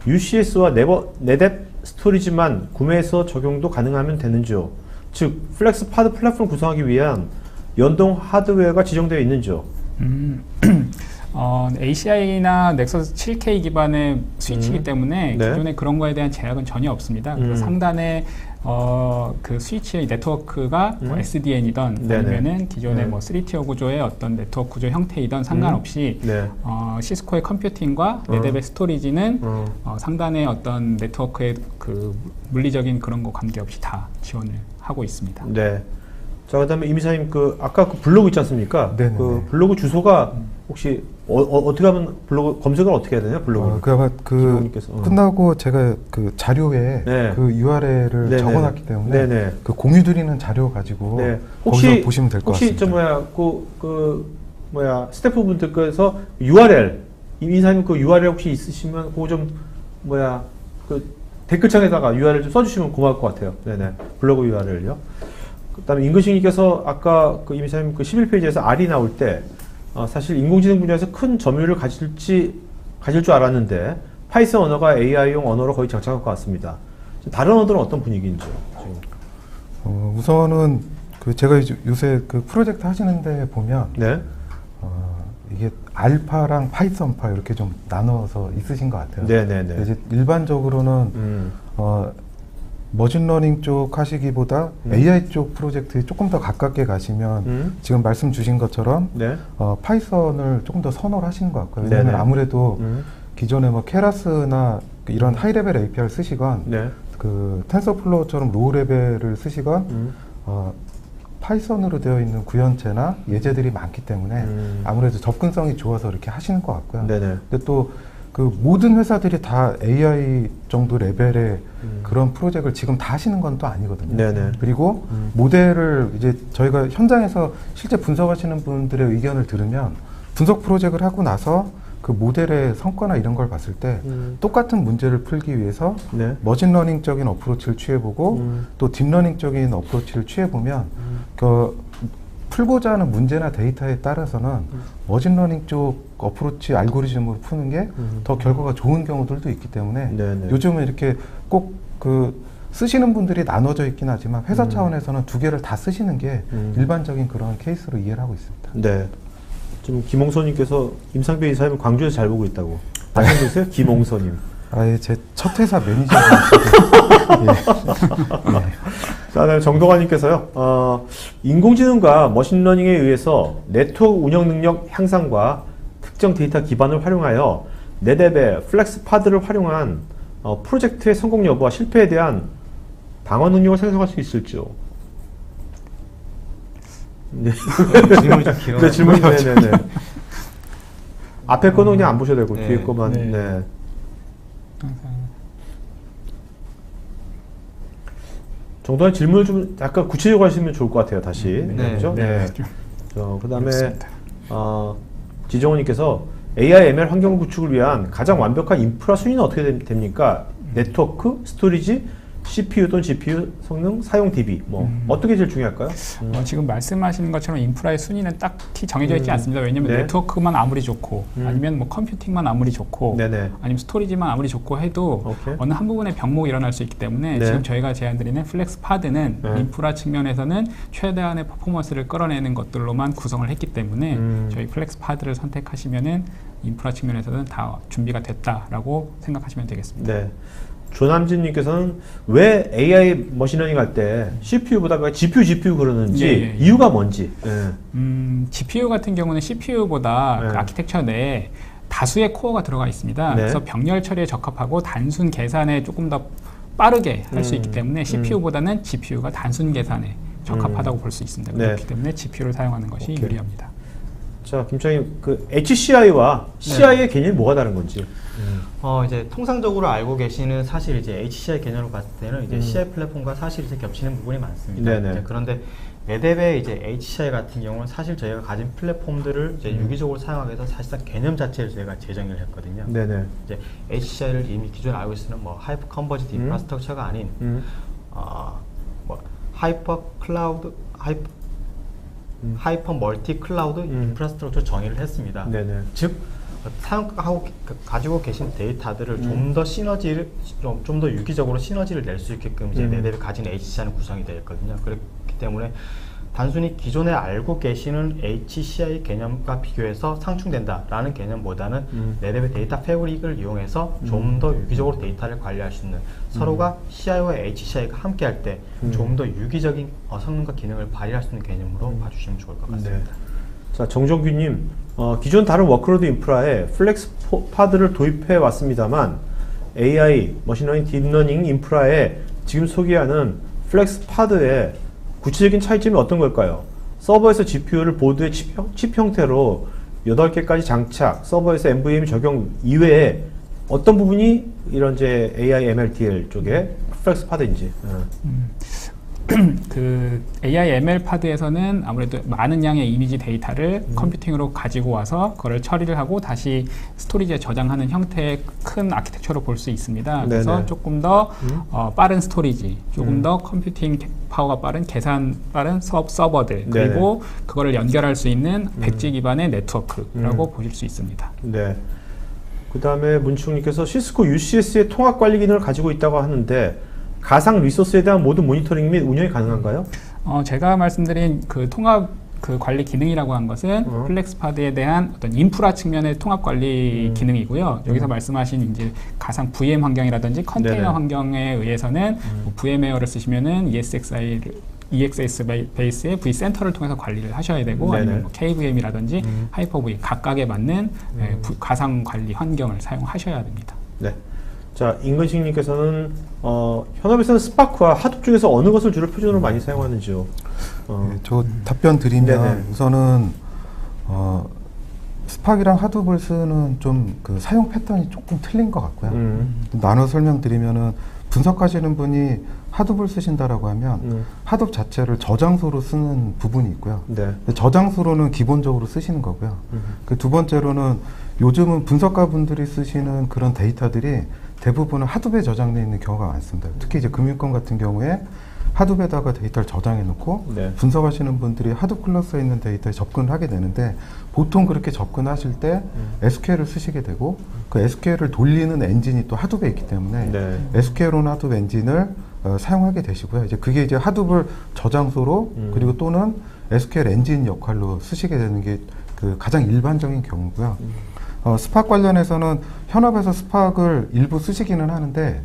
UCS와 네뎁 스토리지만 구매해서 적용도 가능하면 되는지요? 즉 플렉스 파드 플랫폼을 구성하기 위한 연동 하드웨어가 지정되어 있는지요? ACI나 넥서스 7K 기반의 스위치이기 때문에 네. 기존에 그런 거에 대한 제약은 전혀 없습니다. 그래서 상단에 그 스위치의 네트워크가 뭐 SDN이든 아니면은 기존의 뭐 3티어 구조의 어떤 네트워크 구조 형태이든 상관없이 시스코의 컴퓨팅과 네뎁의 스토리지는 상단의 어떤 네트워크의 그 물리적인 그런 거 관계없이 다 지원을 하고 있습니다. 네. 자, 그다음에 이미사님 그 아까 그 블로그 있지 않습니까? 네네네. 그 블로그 주소가 혹시 어떻게 하면 블로그 검색을 어떻게 해야 되냐 블로그? 끝나고 제가 그 자료에 네. 그 URL을 네네. 적어놨기 때문에 네네. 그 공유드리는 자료 가지고 네. 거기서 보시면 될 것 혹시 같습니다. 스태프분들께서 URL 이미사님 그 URL 혹시 있으시면 그거 좀 그 댓글창에다가 URL 좀 써주시면 고마울 것 같아요. 네네. 블로그 URL요. 그다음에 임근식님께서 아까 그 이미사님 그 11페이지에서 R이 나올 때 사실 인공지능 분야에서 큰 점유율을 가질 줄 알았는데 파이썬 언어가 AI용 언어로 거의 장착할 것 같습니다. 다른 언어들은 어떤 분위기인지요? 지금? 우선은 그 제가 요새 그 프로젝트 하시는데 보면 네. 이게 알파랑 파이썬파 이렇게 좀 나눠서 있으신 것 같아요. 네네네. 이제 일반적으로는 머신러닝 쪽 하시기보다 AI 쪽 프로젝트에 조금 더 가깝게 가시면 지금 말씀 주신 것처럼 네. 파이썬을 조금 더 선호를 하시는 것 같고요. 왜냐하면 네네. 아무래도 기존에 뭐 케라스나 이런 하이 레벨 API를 쓰시건 네. 그 텐서플로우처럼 로우 레벨을 쓰시건 파이썬으로 되어 있는 구현체나 예제들이 많기 때문에 아무래도 접근성이 좋아서 이렇게 하시는 것 같고요. 네네. 근데 또 그 모든 회사들이 다 AI 정도 레벨의 그런 프로젝트를 지금 다 하시는 건 또 아니거든요. 네네. 그리고 모델을 이제 저희가 현장에서 실제 분석하시는 분들의 의견을 들으면 분석 프로젝트를 하고 나서 그 모델의 성과나 이런 걸 봤을 때 똑같은 문제를 풀기 위해서 네. 머신러닝적인 어프로치를 취해보고 또 딥러닝적인 어프로치를 취해보면 그 풀고자 하는 문제나 데이터에 따라서는 머신러닝 쪽 어프로치 알고리즘으로 푸는 게 더 결과가 좋은 경우들도 있기 때문에 네네. 요즘은 이렇게 꼭 그 쓰시는 분들이 나눠져 있긴 하지만 회사 차원에서는 두 개를 다 쓰시는 게 일반적인 그런 케이스로 이해를 하고 있습니다. 네. 지금 김홍선님께서 임상배 이사님 광주에서 잘 보고 있다고. 다시 한번 보세요. 김홍선님. 아예 제 첫 회사 매니저가 자, 네, 정동환님께서요. 인공지능과 머신러닝에 의해서 네트워크 운영 능력 향상과 특정 데이터 기반을 활용하여 네뎁의 플렉스 파드를 활용한 프로젝트의 성공 여부와 실패에 대한 방어 능력을 생성할 수 있을지요? 네. 질문이 좀 길어요. 네, 질문이 네네네. 앞에 거는 그냥 안 보셔도 되고 뒤에 거만. 네. 네. 정도한 질문을 좀 약간 구체적으로 하시면 좋을 것 같아요. 다시. 네. 그죠? 네. 그다음에 지정원님께서 AI ML 환경 구축을 위한 가장 완벽한 인프라 순위는 어떻게 됩니까? 네트워크, 스토리지, CPU 또는 GPU 성능, 사용 DB 어떻게 제일 중요할까요? 지금 말씀하시는 것처럼 인프라의 순위는 딱히 정해져 있지 않습니다. 왜냐하면 네. 네트워크만 아무리 좋고 아니면 뭐 컴퓨팅만 아무리 좋고 네네. 아니면 스토리지만 아무리 좋고 해도 오케이. 어느 한 부분에 병목이 일어날 수 있기 때문에 네. 지금 저희가 제안드리는 플렉스 파드는 네. 인프라 측면에서는 최대한의 퍼포먼스를 끌어내는 것들로만 구성을 했기 때문에 저희 플렉스 파드를 선택하시면은 인프라 측면에서는 다 준비가 됐다라고 생각하시면 되겠습니다. 네. 조남진님께서는 왜 AI 머신러닝 할 때 CPU보다 왜 GPU 그러는지 이유가 뭔지. GPU 같은 경우는 CPU보다 그 아키텍처 내에 다수의 코어가 들어가 있습니다. 그래서 병렬 처리에 적합하고 단순 계산에 조금 더 빠르게 할 수 있기 때문에 CPU보다는 GPU가 단순 계산에 적합하다고 볼 수 있습니다. 그렇기 때문에 GPU를 사용하는 것이 유리합니다. 자, 김창희, 그 HCI와 CI의 개념이 뭐가 다른 건지. 이제 통상적으로 알고 계시는 사실 이제 HCI 개념으로 봤을 때는 이제 CI 플랫폼과 사실 이제 겹치는 부분이 많습니다. 이제 그런데 네뎁의 이제 HCI 같은 경우는 사실 저희가 가진 플랫폼들을 이제 유기적으로 사용하기 위해서 사실상 개념 자체를 저희가 재정의를 했거든요. 네네. 이제 HCI를 이미 기존에 알고 있는 뭐 하이퍼 컨버지드 인프라스트럭처가 아닌 뭐 하이퍼 클라우드 하이퍼 멀티 클라우드 인프라스트럭처 정의를 했습니다. 네네. 즉 사용하고 가지고 계신 데이터들을 좀 더 좀 더 유기적으로 시너지를 낼 수 있게끔 이제 네랩이 가진 HCI는 구성이 되어 있거든요. 그렇기 때문에 단순히 기존에 알고 계시는 HCI 개념과 비교해서 상충된다라는 개념보다는 네랩의 데이터 패브릭을 이용해서 좀 더 유기적으로 데이터를 관리할 수 있는 서로가 CI와 HCI가 함께 할 때 좀 더 유기적인 성능과 기능을 발휘할 수 있는 개념으로 봐주시면 좋을 것 같습니다. 네. 자, 정정규님, 기존 다른 워크로드 인프라에 플렉스 파드를 도입해 왔습니다만 AI, 머신러닝, 딥러닝 인프라에 지금 소개하는 플렉스 파드의 구체적인 차이점이 어떤 걸까요? 서버에서 GPU를 보드의 칩 형태로 8개까지 장착, 서버에서 NVMe 적용 이외에 어떤 부분이 이런 이제 AI, MLTL 쪽에 플렉스 파드인지. 그 AI ML 파드에서는 아무래도 많은 양의 이미지 데이터를 컴퓨팅으로 가지고 와서 그걸 처리를 하고 다시 스토리지에 저장하는 형태의 큰 아키텍처로 볼 수 있습니다. 그래서 네네. 조금 더 빠른 스토리지, 조금 더 컴퓨팅 파워가 빠른 계산 빠른 서버들 그리고 그거를 연결할 수 있는 백지 기반의 네트워크라고 보실 수 있습니다. 네. 그 다음에 문충님께서 시스코 UCS의 통합 관리 기능을 가지고 있다고 하는데 가상 리소스에 대한 모든 모니터링 및 운영이 가능한가요? 제가 말씀드린 그 통합 그 관리 기능이라고 한 것은 플렉스파드에 대한 어떤 인프라 측면의 통합 관리 기능이고요. 여기서 말씀하신 이제 가상 VM 환경이라든지 컨테이너 네네. 환경에 의해서는 뭐 VMware를 쓰시면은 EXS 베이스의 vCenter를 통해서 관리를 하셔야 되고 아니면 뭐 KVM이라든지 하이퍼V 각각에 맞는 가상 관리 환경을 사용하셔야 됩니다. 네. 자, 임근식님께서는 현업에서는 스파크와 하둡 중에서 어느 것을 주로 표준으로 많이 사용하는지요? 네, 저 답변 드리면 우선은 스파크랑 하둡을 쓰는 좀 그 사용 패턴이 조금 틀린 것 같고요. 나눠 설명드리면은 분석하시는 분이 하둡을 쓰신다라고 하면 하둡 자체를 저장소로 쓰는 부분이 있고요. 저장소로는 기본적으로 쓰시는 거고요. 그 두 번째로는 요즘은 분석가분들이 쓰시는 그런 데이터들이 대부분은 하둡에 저장되어 있는 경우가 많습니다. 특히 이제 금융권 같은 경우에 하둡에다가 데이터를 저장해 놓고 분석하시는 분들이 하둡 클러스에 있는 데이터에 접근을 하게 되는데 보통 그렇게 접근하실 때 SQL을 쓰시게 되고 그 SQL을 돌리는 엔진이 또 하둡에 있기 때문에 SQL이나 하둡 엔진을 사용하게 되시고요. 이제 그게 이제 하둡을 저장소로 그리고 또는 SQL 엔진 역할로 쓰시게 되는 게 그 가장 일반적인 경우고요. 스파크 관련해서는 현업에서 스파크를 일부 쓰시기는 하는데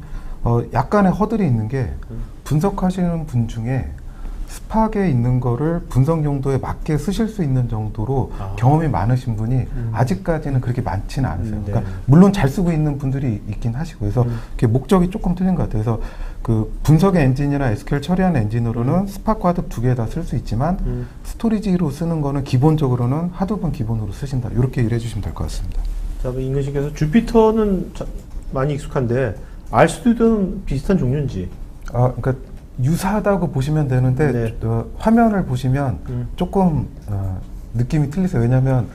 약간의 허들이 있는 게 분석하시는 분 중에 스파크에 있는 거를 분석 용도에 맞게 쓰실 수 있는 정도로 경험이 많으신 분이 아직까지는 그렇게 많지는 않으세요. 그러니까 물론 잘 쓰고 있는 분들이 있긴 하시고 그래서 그게 목적이 조금 틀린 것 같아요. 그래서 그 분석의 엔진이나 SQL 처리하는 엔진으로는 스파크 하둡 두 개 다 쓸 수 있지만 스토리지로 쓰는 거는 기본적으로는 하둡은 기본으로 쓰신다. 이렇게 이해해 주시면 될 것 같습니다. 자, 임근식께서 주피터는 많이 익숙한데 RStu디오는 비슷한 종류인지? 그러니까 유사하다고 보시면 되는데 화면을 보시면 조금 느낌이 틀리세요. 왜냐하면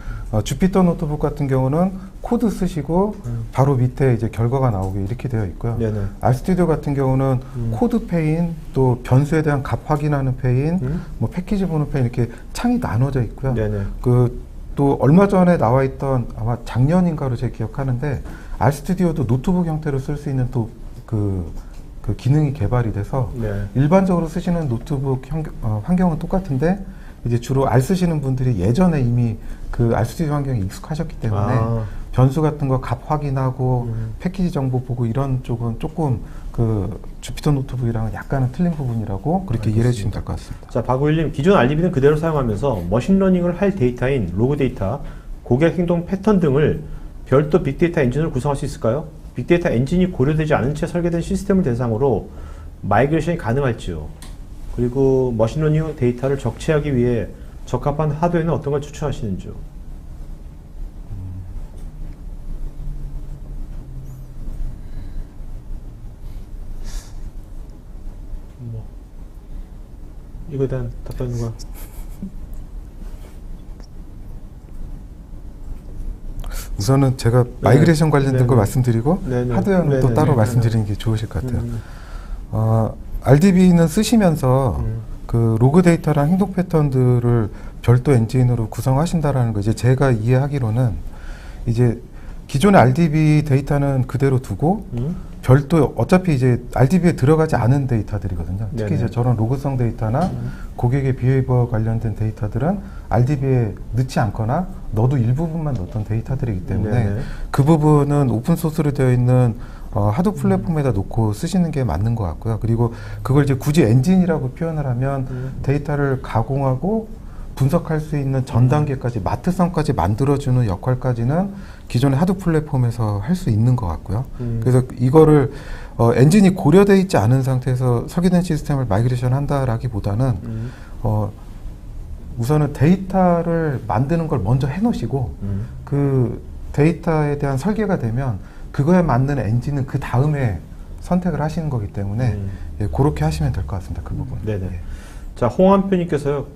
주피터 노트북 같은 경우는 코드 쓰시고 바로 밑에 이제 결과가 나오게 이렇게 되어 있고요. RStudio 같은 경우는 코드 페인, 또 변수에 대한 값 확인하는 페인, 뭐 패키지 보는 페인 이렇게 창이 나눠져 있고요. 또 얼마 전에 나와 있던 아마 작년인가로 제가 기억하는데 RStudio도 노트북 형태로 쓸 수 있는 또 그 기능이 개발이 돼서 일반적으로 쓰시는 노트북 환경은 똑같은데 이제 주로 R 쓰시는 분들이 예전에 이미 그 RStudio 환경에 익숙하셨기 때문에 변수 같은 거 값 확인하고 패키지 정보 보고 이런 쪽은 조금 그 주피터 노트북이랑은 약간은 틀린 부분이라고 그렇게 이해해 주시면 될 것 같습니다. 자, 박우일님, 기존 RDB는 그대로 사용하면서 머신러닝을 할 데이터인 로그 데이터, 고객 행동 패턴 등을 별도 빅데이터 엔진을 구성할 수 있을까요? 빅데이터 엔진이 고려되지 않은 채 설계된 시스템을 대상으로 마이그레이션이 가능할지요? 그리고 머신러닝 데이터를 적재하기 위해 적합한 하드웨어는 어떤 걸 추천하시는지요? 이거에 대한 답변 누가? 우선은 제가 마이그레이션 관련된 걸 말씀드리고 하드웨어는 또 따로 말씀드리는 게 좋으실 것 같아요. RDB는 쓰시면서 그 로그 데이터랑 행동 패턴들을 별도 엔진으로 구성하신다라는 거 이제 제가 이해하기로는 이제 기존의 RDB 데이터는 그대로 두고 별도 어차피 이제 RDB에 들어가지 않은 데이터들이거든요. 특히 이제 저런 로그성 데이터나 고객의 비헤이버 관련된 데이터들은 RDB에 넣지 않거나 넣어도 일부분만 넣었던 데이터들이기 때문에 그 부분은 오픈 소스로 되어 있는 하드 플랫폼에다 놓고 쓰시는 게 맞는 것 같고요. 그리고 그걸 이제 굳이 엔진이라고 표현을 하면 데이터를 가공하고 분석할 수 있는 전 단계까지 마트성까지 만들어주는 역할까지는 기존의 하드 플랫폼에서 할 수 있는 것 같고요. 그래서 이거를 엔진이 고려되어 있지 않은 상태에서 설계된 시스템을 마이그레이션 한다라기보다는 우선은 데이터를 만드는 걸 먼저 해놓으시고 그 데이터에 대한 설계가 되면 그거에 맞는 엔진은 그 다음에 선택을 하시는 거기 때문에 예, 그렇게 하시면 될 것 같습니다. 그 부분. 네네. 자, 홍한표님께서요.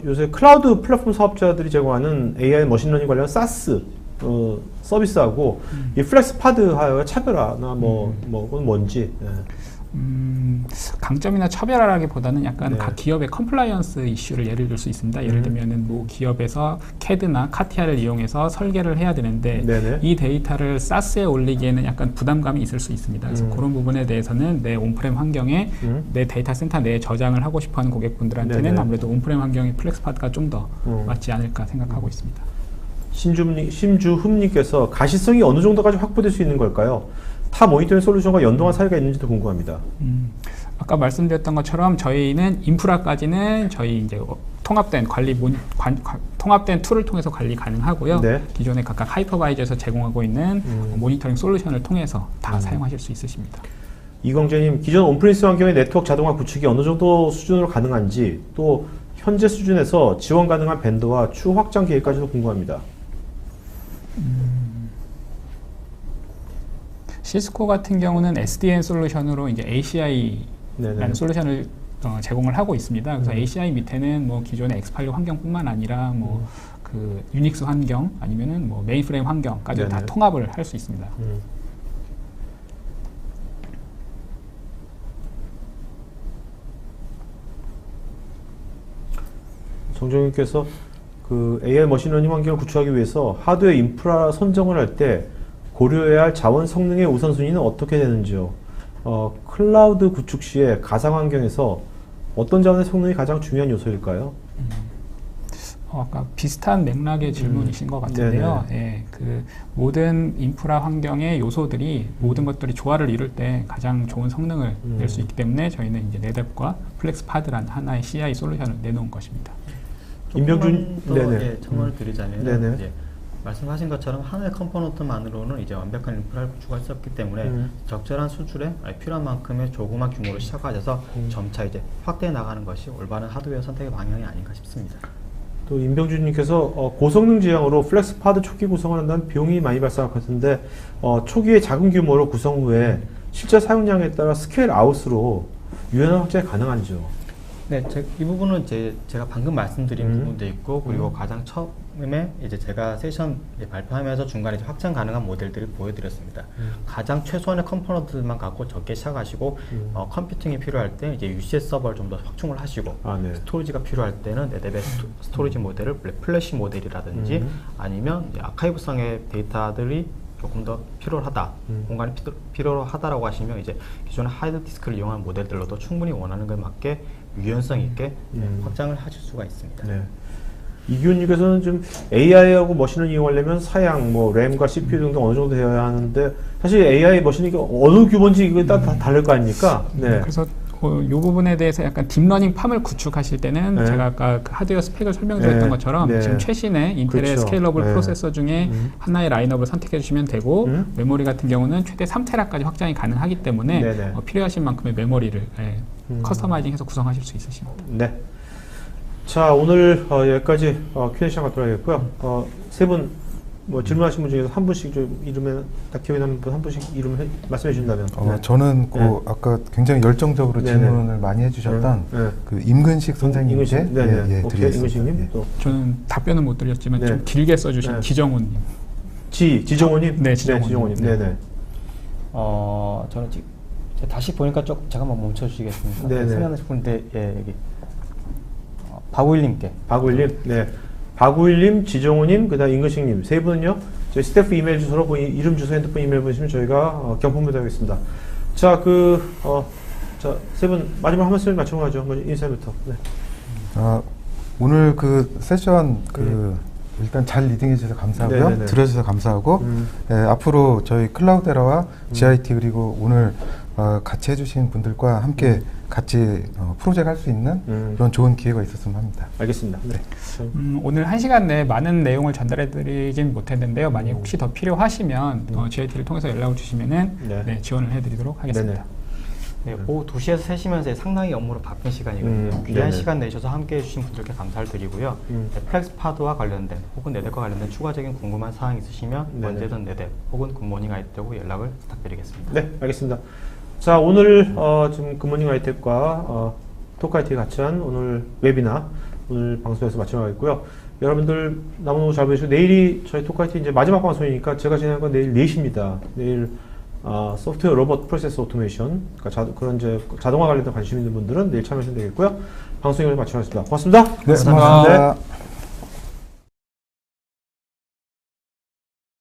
요새 클라우드 플랫폼 사업자들이 제공하는 AI 머신러닝 관련 SaaS 서비스하고 이 플렉스파드하고의 차별화나 그건 뭔지. 예. 강점이나 차별화라기보다는 약간 각 기업의 컴플라이언스 이슈를 예를 들 수 있습니다. 예를 들면은 뭐 기업에서 CAD나 카티아를 이용해서 설계를 해야 되는데 이 데이터를 SaaS에 올리기에는 약간 부담감이 있을 수 있습니다. 그래서 그런 부분에 대해서는 내 온프렘 환경에 내 데이터 센터 내에 저장을 하고 싶어하는 고객분들한테는 아무래도 온프렘 환경의 플렉스파드가 좀 더 맞지 않을까 생각하고 있습니다. 심주흠님께서 가시성이 어느 정도까지 확보될 수 있는 걸까요? 타 모니터링 솔루션과 연동한 사례가 있는지도 궁금합니다. 아까 말씀드렸던 것처럼 저희는 인프라까지는 저희 이제 통합된 통합된 툴을 통해서 관리 가능하고요. 기존에 각각 하이퍼바이저에서 제공하고 있는 모니터링 솔루션을 통해서 다 사용하실 수 있으십니다. 이광재님, 기존 온프리미스 환경의 네트워크 자동화 구축이 어느 정도 수준으로 가능한지, 또 현재 수준에서 지원 가능한 밴더와 추후 확장 계획까지도 궁금합니다. 시스코 같은 경우는 SDN 솔루션으로 이제 ACI라는 솔루션을 제공을 하고 있습니다. 그래서 ACI 밑에는 뭐 기존의 X86 환경뿐만 아니라 뭐 그 유닉스 환경 아니면은 뭐 메인프레임 환경까지 다 통합을 할 수 있습니다. 정정님께서 그 AI 머신러닝 환경을 구축하기 위해서 하드웨어 인프라 선정을 할 때 고려해야 할 자원 성능의 우선순위는 어떻게 되는지요? 클라우드 구축 시에 가상 환경에서 어떤 자원의 성능이 가장 중요한 요소일까요? 아까 비슷한 맥락의 질문이신 것 같은데요. 예, 그 모든 인프라 환경의 요소들이 모든 것들이 조화를 이룰 때 가장 좋은 성능을 낼 수 있기 때문에 저희는 이제 네뎁과 플렉스파드라는 하나의 CI 솔루션을 내놓은 것입니다. 임병준 첨언을 드리자면 이제 말씀하신 것처럼 하나의 컴포넌트만으로는 이제 완벽한 인프라를 구축할 수 없기 때문에 적절한 수준에 필요한 만큼의 조그만 규모로 시작하셔서 점차 이제 확대해 나가는 것이 올바른 하드웨어 선택의 방향이 아닌가 싶습니다. 또 임병준님께서 고성능 지향으로 플렉스파드 초기 구성을 한다면 비용이 많이 발생할 것 같은데 초기에 작은 규모로 구성 후에 실제 사용량에 따라 스케일 아웃으로 유연한 확장이 가능한지요? 네, 이 부분은 제가 방금 말씀드린 부분도 있고, 그리고 가장 처음에 이제 제가 세션 발표하면서 중간에 이제 확장 가능한 모델들을 보여드렸습니다. 가장 최소한의 컴포넌트만 갖고 적게 시작하시고, 컴퓨팅이 필요할 때 이제 UCS 서버를 좀 더 확충을 하시고, 스토리지가 필요할 때는 네뎁의 스토리지 모델을 플래시 모델이라든지 아니면 이제 아카이브성의 데이터들이 조금 더 필요하다, 공간이 필요하다라고 하시면 이제 기존의 하드디스크를 이용한 모델들로도 충분히 원하는 것에 맞게 유연성 있게 확장을 하실 수가 있습니다. 이규현님께서는 좀 AI하고 머신을 이용하려면 사양, 뭐 램과 CPU 등등 어느 정도 되어야 하는데 사실 AI 머신이 어느 규모인지 이거 다 다를 거 아닙니까? 그래서 이 부분에 대해서 약간 딥러닝 팜을 구축하실 때는 제가 아까 그 하드웨어 스펙을 설명드렸던 것처럼 지금 최신의 인텔의 스케일러블 프로세서 중에 하나의 라인업을 선택해 주시면 되고 메모리 같은 경우는 최대 3테라까지 확장이 가능하기 때문에 필요하신 만큼의 메모리를 커스터마이징해서 구성하실 수 있으십니다. 자, 오늘 여기까지 Q&A 시간 갖도록 하겠고요. 세 분 뭐 질문하신 분 중에서 한 분씩 좀 이름에 딱 기억에 남는 분 한 분씩 이름 말씀해 주신다면. 저는 아까 굉장히 열정적으로 질문을 많이 해주셨던 그 임근식 선생님께 드리겠습니다. 임근식님 또. 저는 답변은 못 드렸지만 좀 길게 써주신 기정훈님. 지정훈님. 네, 지정훈님. 네네. 저는 다시 보니까 잠깐만 멈춰주시겠습니까? 생각나는 분인데 여기 박우일님께. 박우일님, 박우일님, 지정호님, 그다음 임근식님 세 분은요 저희 스태프 이메일 주소로 이름, 주소, 핸드폰, 이메일 보내시면 저희가 경품배달하겠습니다. 자, 자, 세 분 마지막 한 말씀 맞춰 가죠. 먼저 인사부터. 네. 오늘 그 세션 일단 잘 리딩해 주셔서 감사하고요. 네네네. 들어주셔서 감사하고 앞으로 저희 클라우데라와 GIT 그리고 오늘 같이 해주신 분들과 함께 같이 프로젝트 할 수 있는 그런 좋은 기회가 있었으면 합니다. 알겠습니다. 네. 오늘 1시간 내에 많은 내용을 전달해 드리진 못했는데요. 만약 혹시 더 필요하시면 GIT를 통해서 연락을 주시면은 네, 지원을 해 드리도록 하겠습니다. 네, 오후 2시에서 3시면 상당히 업무로 바쁜 시간이거든요. 귀한 시간 내셔서 함께 해주신 분들께 감사를 드리고요. 네, 플렉스파드와 관련된 혹은 네댓과 관련된 추가적인 궁금한 사항 있으시면 언제든 네댓 혹은 굿모닝 아이텍으로 연락을 부탁드리겠습니다. 네, 알겠습니다. 자, 오늘 지금 굿모닝 아이텍과 토크아이텍이 같이 한 오늘 웨비나 오늘 방송에서 마치도록 여러분들 너무 잘 보시고 내일이 저희 토크아이텍 이제 마지막 방송이니까 제가 진행한 건 내일 4시입니다. 내일 소프트웨어 로봇 프로세스 오토메이션, 그러니까 그런 이제 자동화 관련된 관심 있는 분들은 내일 참여하시면 되겠고요. 방송을 마치겠습니다. 고맙습니다. 네, 고맙습니다.